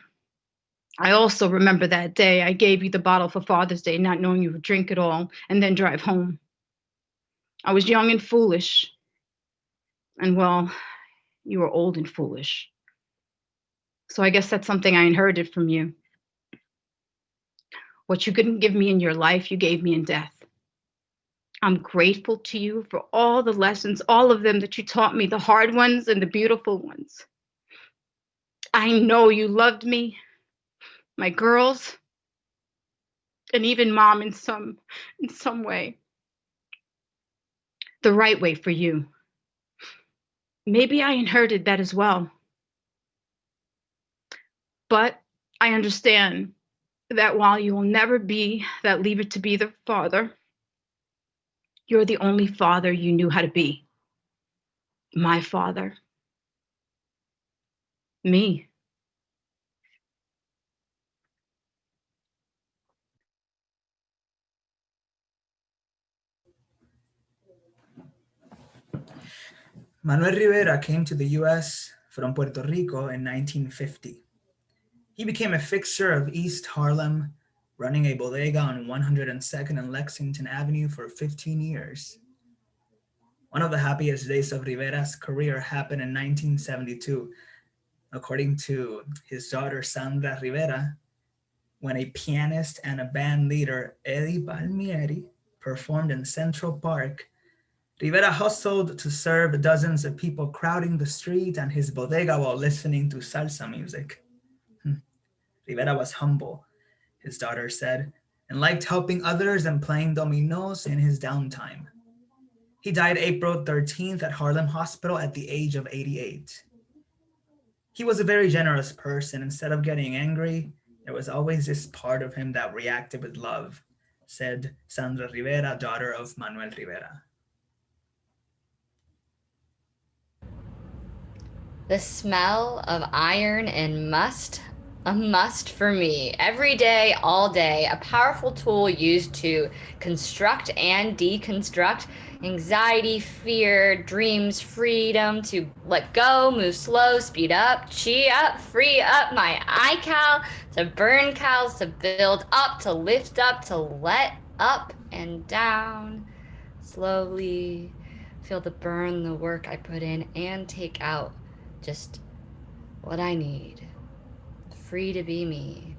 Speaker 12: I also remember that day I gave you the bottle for Father's Day, not knowing you would drink it all and then drive home. I was young and foolish. And well, you were old and foolish. So I guess that's something I inherited from you. What you couldn't give me in your life, you gave me in death. I'm grateful to you for all the lessons, all of them that you taught me, the hard ones and the beautiful ones. I know you loved me, my girls, and even Mom in some way. The right way for you. Maybe I inherited that as well. But I understand that while you will never be that Leave It to Beaver father, you're the only father you knew how to be. My father. Me.
Speaker 9: Manuel Rivera came to the US from Puerto Rico in 1950. He became a fixture of East Harlem, running a bodega on 102nd and Lexington Avenue for 15 years. One of the happiest days of Rivera's career happened in 1972, according to his daughter Sandra Rivera, when a pianist and a band leader, Eddie Palmieri, performed in Central Park. Rivera hustled to serve dozens of people crowding the street and his bodega while listening to salsa music. Rivera was humble, his daughter said, and liked helping others and playing dominos in his downtime. He died April 13th at Harlem Hospital at the age of 88. He was a very generous person. Instead of getting angry, there was always this part of him that reacted with love, said Sandra Rivera, daughter of Manuel Rivera.
Speaker 2: The smell of iron and must, a must for me. Every day, all day, a powerful tool used to construct and deconstruct anxiety, fear, dreams, freedom, to let go, move slow, speed up, chi up, free up my iCal, to burn cows, to build up, to lift up, to let up and down. Slowly feel the burn, the work I put in and take out. Just what I need. Free to be me.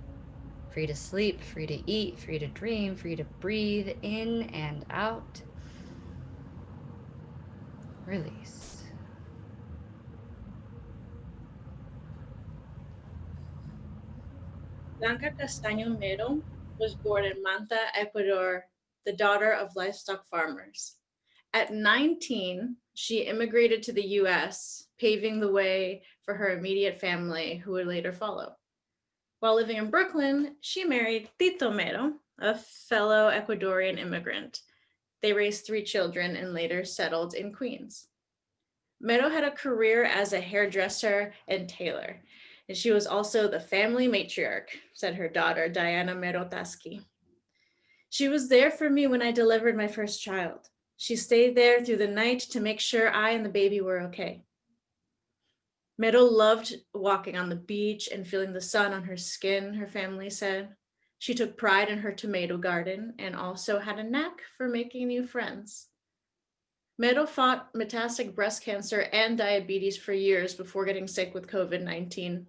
Speaker 2: Free to sleep, free to eat, free to dream, free to breathe in and out. Release.
Speaker 16: Blanca Castaño Mero was born in Manta, Ecuador, the daughter of livestock farmers. At 19, she immigrated to the US, paving the way for her immediate family, who would later follow. While living in Brooklyn, she married Tito Mero, a fellow Ecuadorian immigrant. They raised 3 children and later settled in Queens. Mero had a career as a hairdresser and tailor, and she was also the family matriarch, said her daughter, Diana Mero Taski. She was there for me when I delivered my first child. She stayed there through the night to make sure I and the baby were okay. Mero loved walking on the beach and feeling the sun on her skin, her family said. She took pride in her tomato garden and also had a knack for making new friends. Mero fought metastatic breast cancer and diabetes for years before getting sick with COVID-19.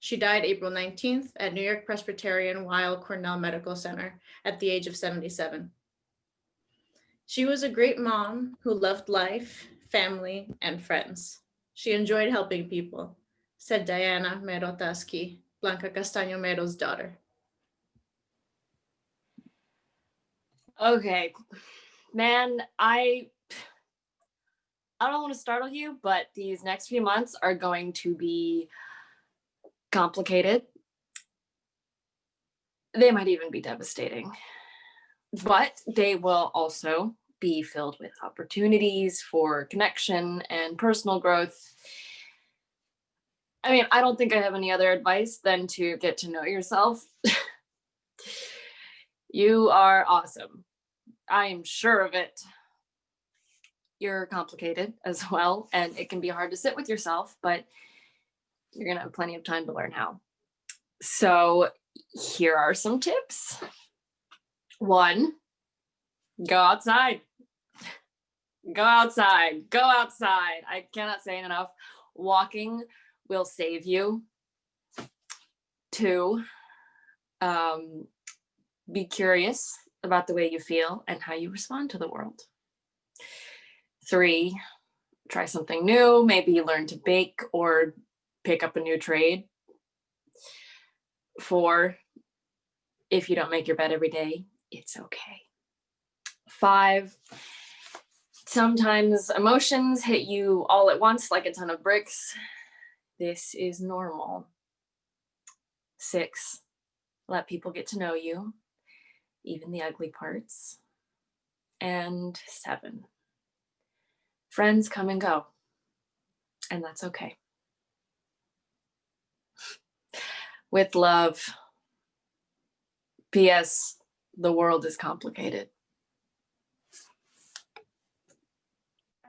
Speaker 16: She died April 19th at New York Presbyterian Weill Cornell Medical Center at the age of 77. She was a great mom who loved life, family, and friends. She enjoyed helping people, said Diana Mero Taski, Blanca Castaño Mero's daughter.
Speaker 5: Okay, man, I don't want to startle you, but these next few months are going to be complicated. They might even be devastating, but they will also be filled with opportunities for connection and personal growth. I mean, I don't think I have any other advice than to get to know yourself. You are awesome. I am sure of it. You're complicated as well, and it can be hard to sit with yourself, but you're going to have plenty of time to learn how. So here are some tips. 1, go outside. Go outside. Go outside. I cannot say it enough. Walking will save you. 2, be curious about the way you feel and how you respond to the world. 3, try something new. Maybe learn to bake or pick up a new trade. 4, if you don't make your bed every day, it's okay. 5, sometimes emotions hit you all at once like a ton of bricks. This is normal. 6, let people get to know you, even the ugly parts. And 7, friends come and go, and that's okay. With love. P.S. The world is complicated.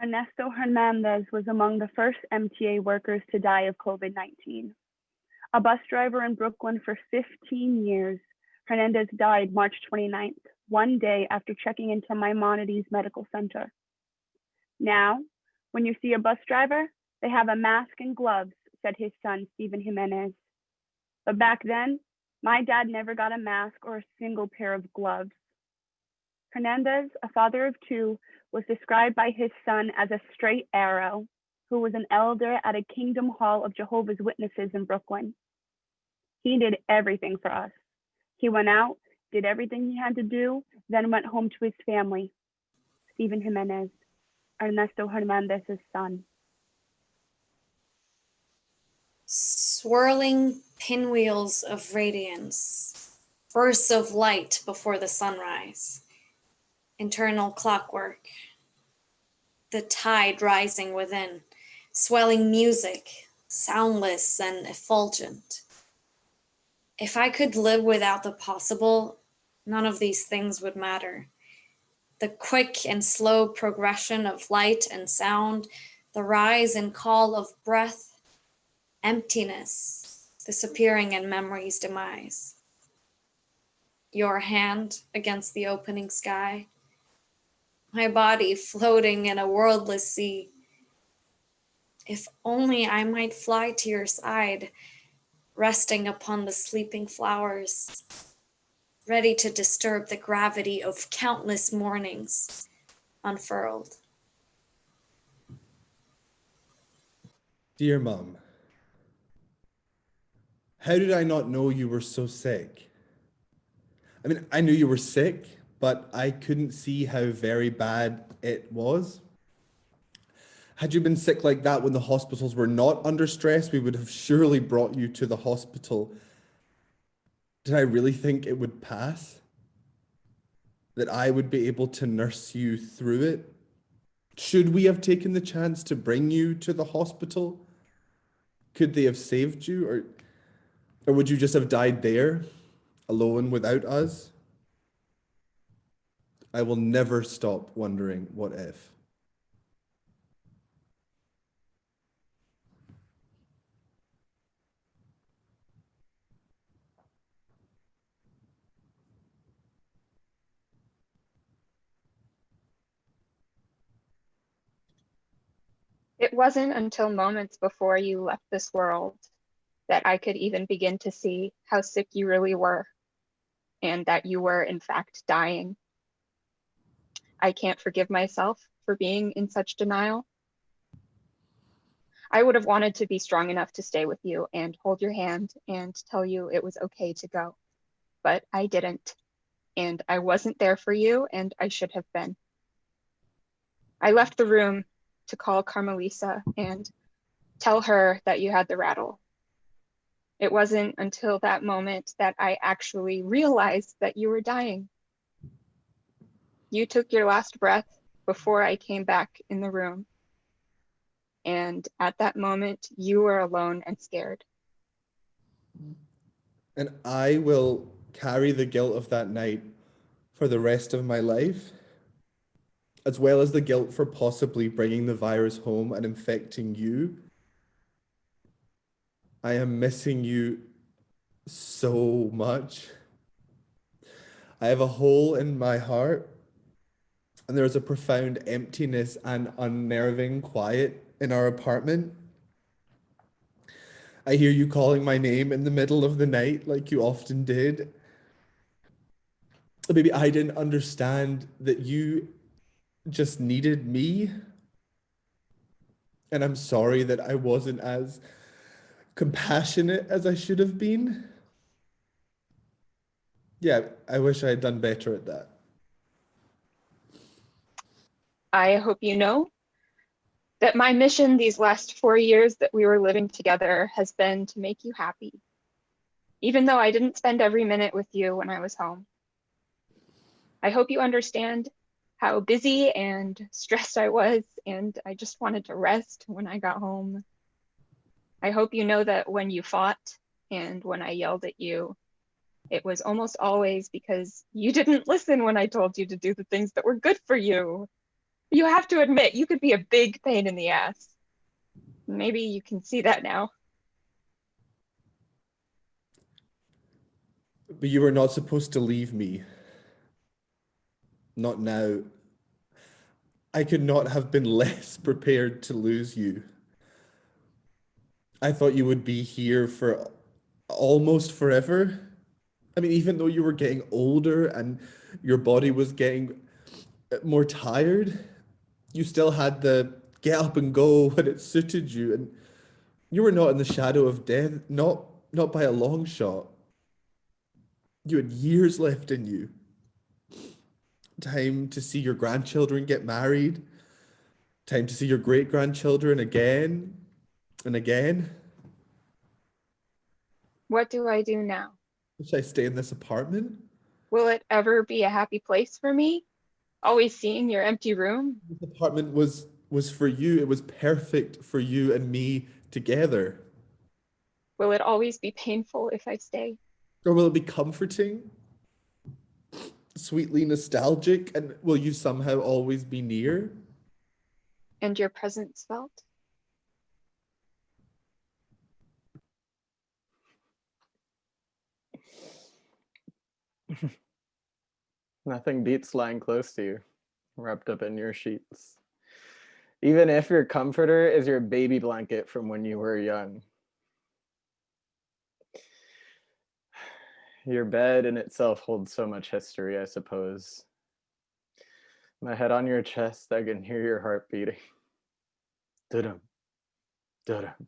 Speaker 17: Ernesto Hernandez was among the first MTA workers to die of COVID-19. A bus driver in Brooklyn for 15 years, Hernandez died March 29th, one day after checking into Maimonides Medical Center. Now, when you see a bus driver, they have a mask and gloves, said his son, Stephen Jimenez. But back then, my dad never got a mask or a single pair of gloves. Hernandez, a father of 2, was described by his son as a straight arrow, who was an elder at a Kingdom Hall of Jehovah's Witnesses in Brooklyn. He did everything for us. He went out, did everything he had to do, then went home to his family. Stephen Jimenez, Ernesto Hernandez's son.
Speaker 13: Swirling pinwheels of radiance, bursts of light before the sunrise, internal clockwork, the tide rising within, swelling music, soundless and effulgent. If I could live without the possible, none of these things would matter. The quick and slow progression of light and sound, the rise and call of breath, emptiness, disappearing in memory's demise. Your hand against the opening sky, my body floating in a worldless sea. If only I might fly to your side, resting upon the sleeping flowers, ready to disturb the gravity of countless mornings unfurled.
Speaker 4: Dear Mum, how did I not know you were so sick? I mean, I knew you were sick, but I couldn't see how very bad it was. Had you been sick like that when the hospitals were not under stress, we would have surely brought you to the hospital. Did I really think it would pass? That I would be able to nurse you through it? Should we have taken the chance to bring you to the hospital? Could they have saved you? Or would you just have died there, alone without us? I will never stop wondering what if.
Speaker 8: It wasn't until moments before you left this world that I could even begin to see how sick you really were and that you were in fact dying. I can't forgive myself for being in such denial. I would have wanted to be strong enough to stay with you and hold your hand and tell you it was okay to go, but I didn't, and I wasn't there for you, and I should have been. I left the room to call Carmelisa and tell her that you had the rattle. It wasn't until that moment that I actually realized that you were dying. You took your last breath before I came back in the room. And at that moment, you were alone and scared.
Speaker 4: And I will carry the guilt of that night for the rest of my life, as well as the guilt for possibly bringing the virus home and infecting you. I am missing you so much. I have a hole in my heart, and there is a profound emptiness and unnerving quiet in our apartment. I hear you calling my name in the middle of the night like you often did. Maybe I didn't understand that you just needed me. And I'm sorry that I wasn't as compassionate as I should have been. Yeah, I wish I had done better at that.
Speaker 8: I hope you know that my mission these last 4 years that we were living together has been to make you happy, even though I didn't spend every minute with you when I was home. I hope you understand how busy and stressed I was, and I just wanted to rest when I got home. I hope you know that when you fought and when I yelled at you, it was almost always because you didn't listen when I told you to do the things that were good for you. You have to admit, you could be a big pain in the ass. Maybe you can see that now.
Speaker 4: But you were not supposed to leave me. Not now. I could not have been less prepared to lose you. I thought you would be here for almost forever. I mean, even though you were getting older and your body was getting more tired, you still had the get up and go when it suited you, and you were not in the shadow of death, not by a long shot. You had years left in you. Time to see your grandchildren get married, time to see your great-grandchildren again and again.
Speaker 8: What do I do now?
Speaker 4: Should I stay in this apartment?
Speaker 8: Will it ever be a happy place for me? Always seeing your empty room?
Speaker 4: This apartment was for you. It was perfect for you and me together.
Speaker 8: Will it always be painful if I stay?
Speaker 4: Or will it be comforting? Sweetly nostalgic? And will you somehow always be near?
Speaker 8: And your presence felt?
Speaker 15: Nothing beats lying close to you, wrapped up in your sheets. Even if your comforter is your baby blanket from when you were young. Your bed in itself holds so much history, I suppose. My head on your chest, I can hear your heart beating. Da-dum, da-dum.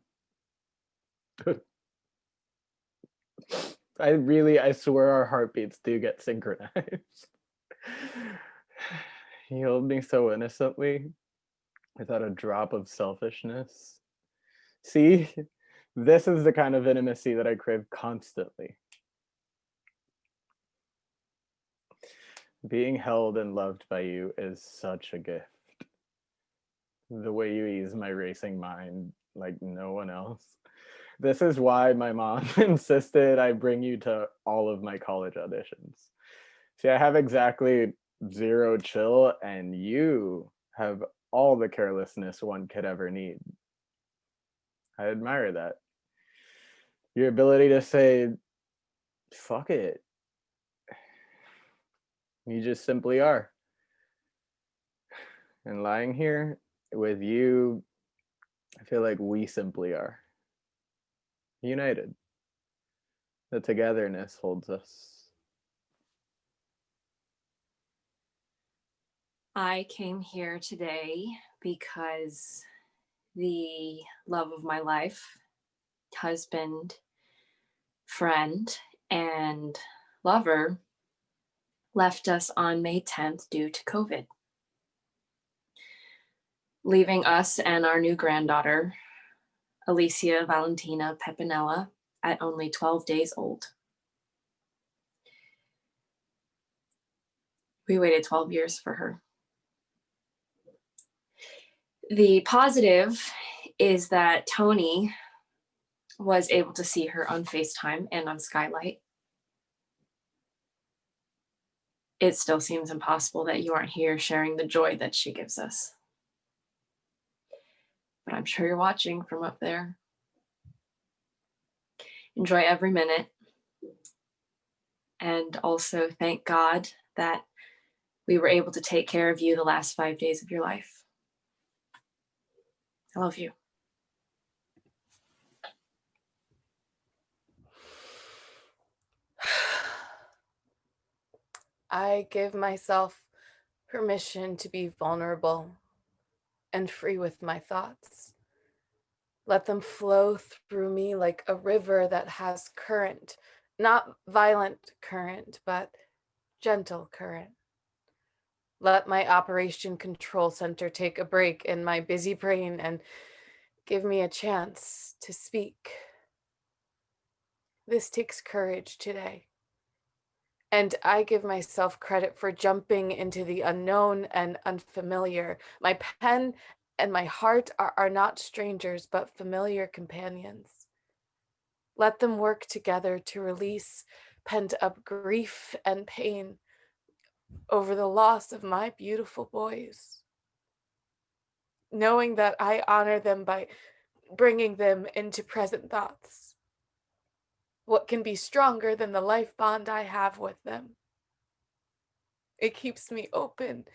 Speaker 15: I swear our heartbeats do get synchronized. You hold me so innocently, without a drop of selfishness. See, this is the kind of intimacy that I crave constantly. Being held and loved by you is such a gift. The way you ease my racing mind like no one else. This is why my mom insisted I bring you to all of my college auditions. See, I have exactly 0 chill, and you have all the carelessness one could ever need. I admire that. Your ability to say, fuck it. You just simply are. And lying here with you, I feel like we simply are. United. The togetherness holds us.
Speaker 5: I came here today because the love of my life, husband, friend, and lover left us on May 10th due to COVID, leaving us and our new granddaughter, Alicia Valentina Pepinella, at only 12 days old. We waited 12 years for her. The positive is that Tony was able to see her on FaceTime and on Skylight. it still seems impossible that you aren't here sharing the joy that she gives us. But I'm sure you're watching from up there. Enjoy every minute. And also thank God that we were able to take care of you the last 5 days of your life. I love you.
Speaker 14: I give myself permission to be vulnerable and free with my thoughts. Let them flow through me like a river that has current, not violent current, but gentle current. Let my operation control center take a break in my busy brain and give me a chance to speak. This takes courage today. And I give myself credit for jumping into the unknown and unfamiliar. My pen and my heart are not strangers, but familiar companions. Let them work together to release pent-up grief and pain over the loss of my beautiful boys. Knowing that I honor them by bringing them into present thoughts. What can be stronger than the life bond I have with them? It keeps me open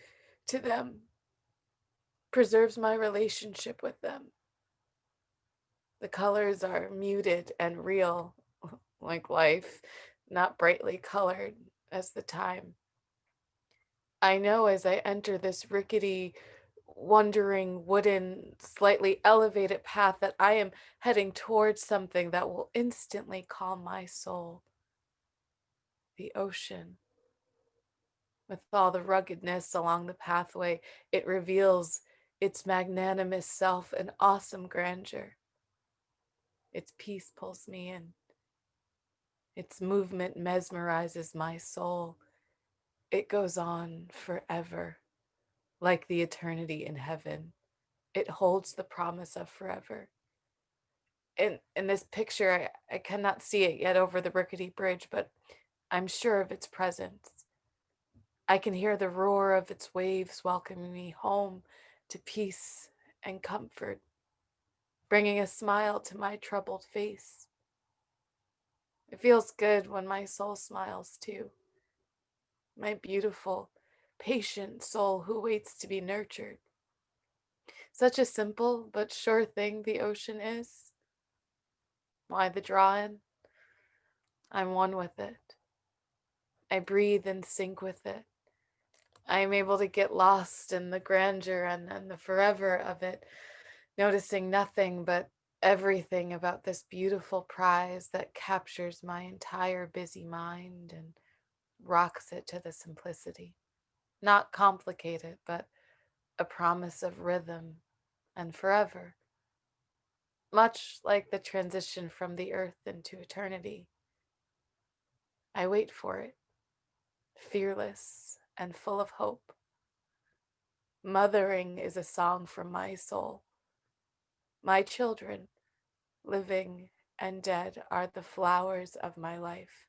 Speaker 14: to them, preserves my relationship with them. The colors are muted and real, like life, not brightly colored as the time. I know as I enter this rickety, wandering, wooden, slightly elevated path that I am heading towards something that will instantly calm my soul. The ocean. With all the ruggedness along the pathway, it reveals its magnanimous self and awesome grandeur. Its peace pulls me in. Its movement mesmerizes my soul. It goes on forever, like the eternity in heaven. It holds the promise of forever. In this picture, I cannot see it yet over the rickety bridge, but I'm sure of its presence. I can hear the roar of its waves welcoming me home to peace and comfort, bringing a smile to my troubled face. It feels good when my soul smiles too. My beautiful, patient soul who waits to be nurtured. Such a simple but sure thing the ocean is. Why the draw-in? I'm one with it. I breathe and sink with it. I am able to get lost in the grandeur and the forever of it, noticing nothing but everything about this beautiful prize that captures my entire busy mind and rocks it to the simplicity. Not complicated, but a promise of rhythm and forever. Much like the transition from the earth into eternity. I wait for it, fearless and full of hope. Mothering is a song from my soul. My children, living and dead, are the flowers of my life.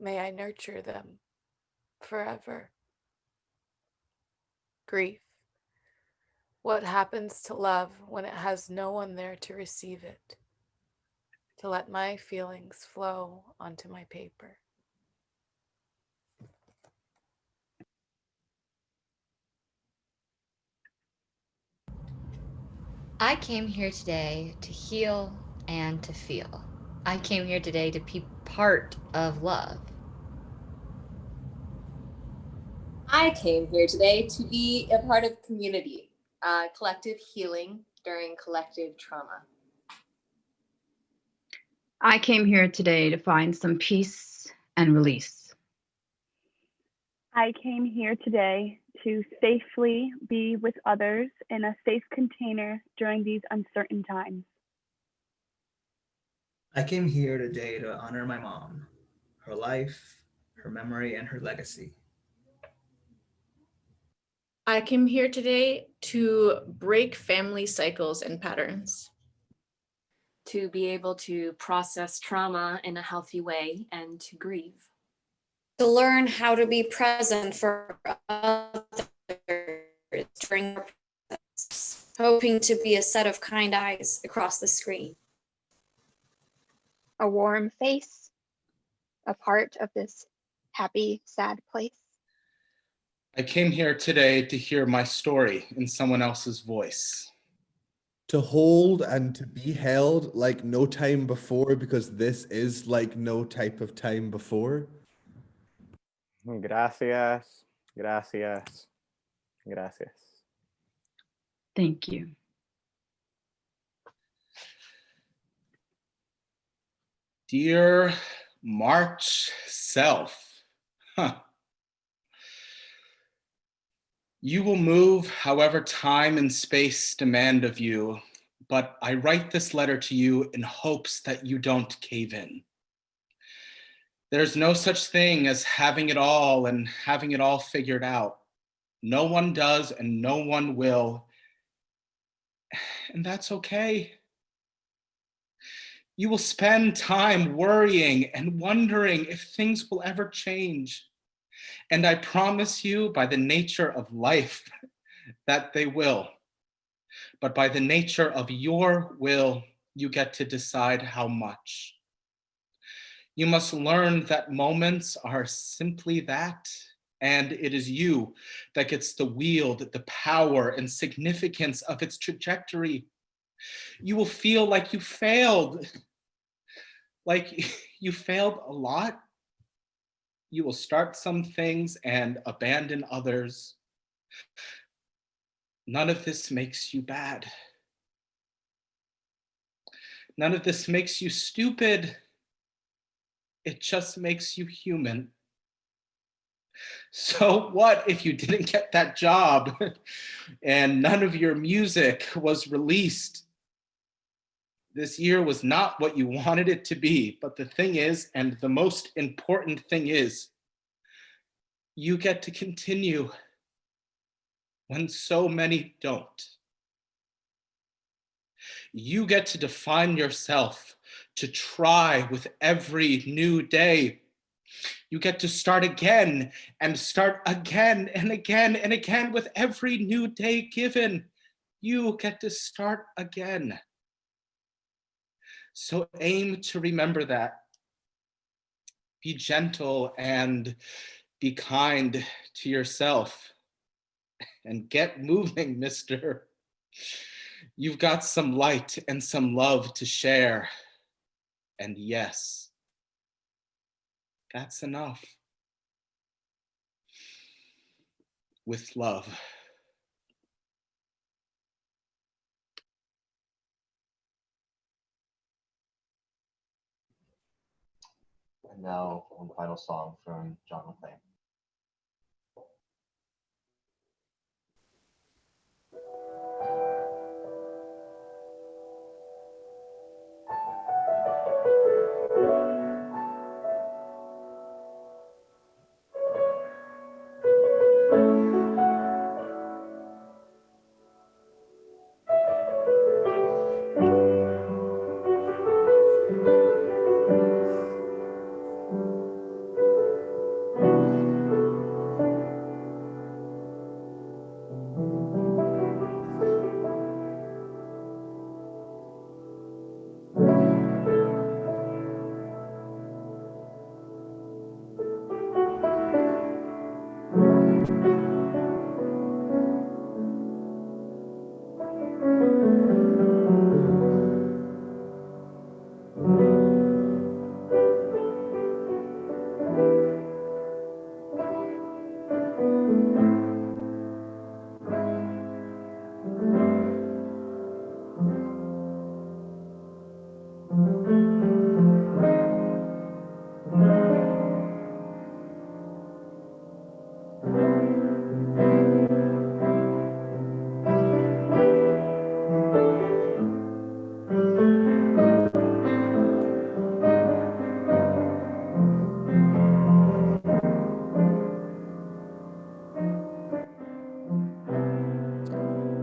Speaker 14: May I nurture them forever. Grief. What happens to love when it has no one there to receive it? To let my feelings flow onto my paper.
Speaker 2: I came here today to heal and to feel. I came here today to be part of love.
Speaker 10: I came here today to be a part of community, collective healing during collective trauma.
Speaker 12: I came here today to find some peace and release.
Speaker 17: I came here today to safely be with others in a safe container during these uncertain times.
Speaker 9: I came here today to honor my mom, her life, her memory, and her legacy.
Speaker 16: I came here today to break family cycles and patterns.
Speaker 5: To be able to process trauma in a healthy way and to grieve.
Speaker 13: to learn how to be present for others during our process, hoping to be a set of kind eyes across the screen.
Speaker 8: A warm face, a part of this happy, sad place.
Speaker 7: I came here today to hear my story in someone else's voice.
Speaker 4: To hold and to be held like no time before, because this is like no type of time before.
Speaker 15: Gracias, gracias, gracias.
Speaker 12: Thank you.
Speaker 7: Dear March self, you will move however time and space demand of you, but I write this letter to you in hopes that you don't cave in. There's no such thing as having it all and having it all figured out. No one does and no one will, and that's okay. You will spend time worrying and wondering if things will ever change. And I promise you, by the nature of life, that they will. But by the nature of your will, you get to decide how much. You must learn that moments are simply that, and it is you that gets to wield the power and significance of its trajectory. You will feel like you failed, like you failed a lot. You will start some things and abandon others. None of this makes you bad. None of this makes you stupid. It just makes you human. So what if you didn't get that job and none of your music was released? This year was not what you wanted it to be, but the thing is, and the most important thing is, you get to continue when so many don't. You get to define yourself, to try with every new day. You get to start again and start again and again and again with every new day given. You get to start again. So aim to remember that. Be gentle and be kind to yourself. And get moving, mister. You've got some light and some love to share. And yes, that's enough. With love.
Speaker 3: And now one final song from John McClain.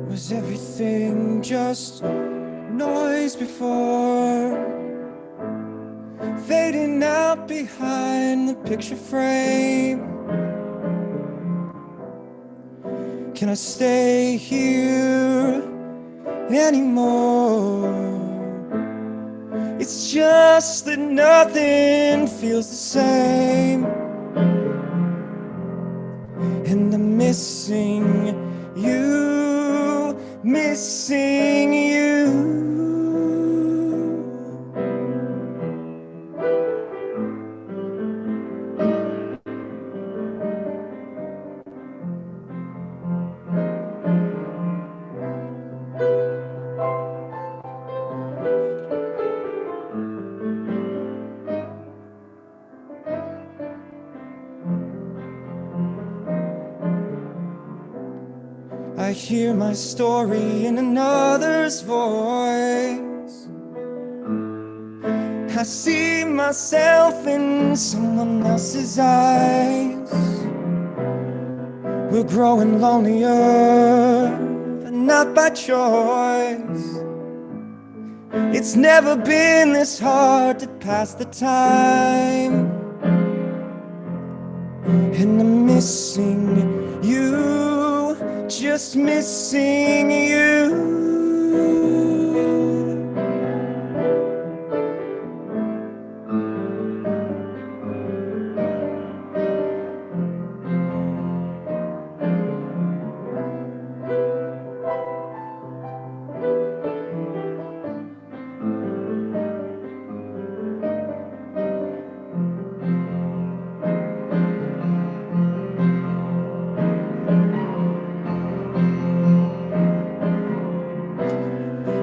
Speaker 6: Was everything just noise before? fading out behind the picture frame. Can I stay here anymore? It's just that nothing feels the same, and I'm missing you, missing you. I hear my story in another's voice. I see myself in someone else's eyes. We're growing lonelier, but not by choice. It's never been this hard to pass the time, and I'm missing you, just missing you.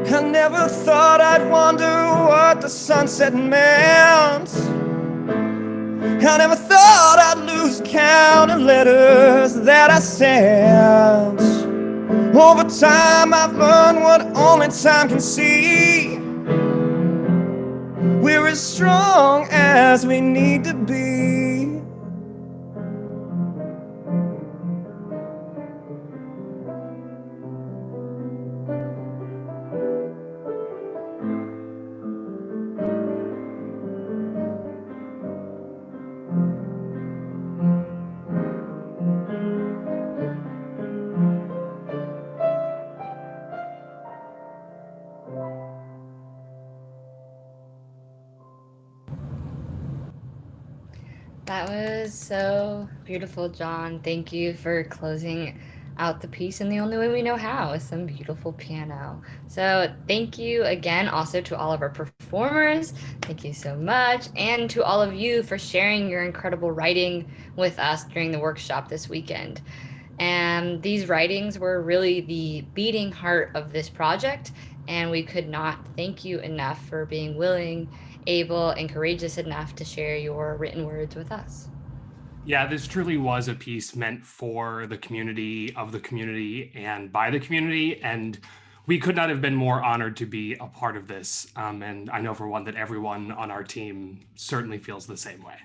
Speaker 6: I never thought I'd wonder what the sunset meant. I never thought I'd lose count of letters that I sent. Over time I've learned what only time can see. We're as strong as we need to be.
Speaker 2: That was so beautiful, John. Thank you for closing out the piece in the only way we know how, with some beautiful piano. So thank you again also to all of our performers. Thank you so much. And to all of you for sharing your incredible writing with us during the workshop this weekend. And these writings were really the beating heart of this project, and we could not thank you enough for being willing, able, and courageous enough to share your written words with us.
Speaker 1: Yeah, this truly was a piece meant for the community, of the community, and by the community. And we could not have been more honored to be a part of this. And I know for one that everyone on our team certainly feels the same way.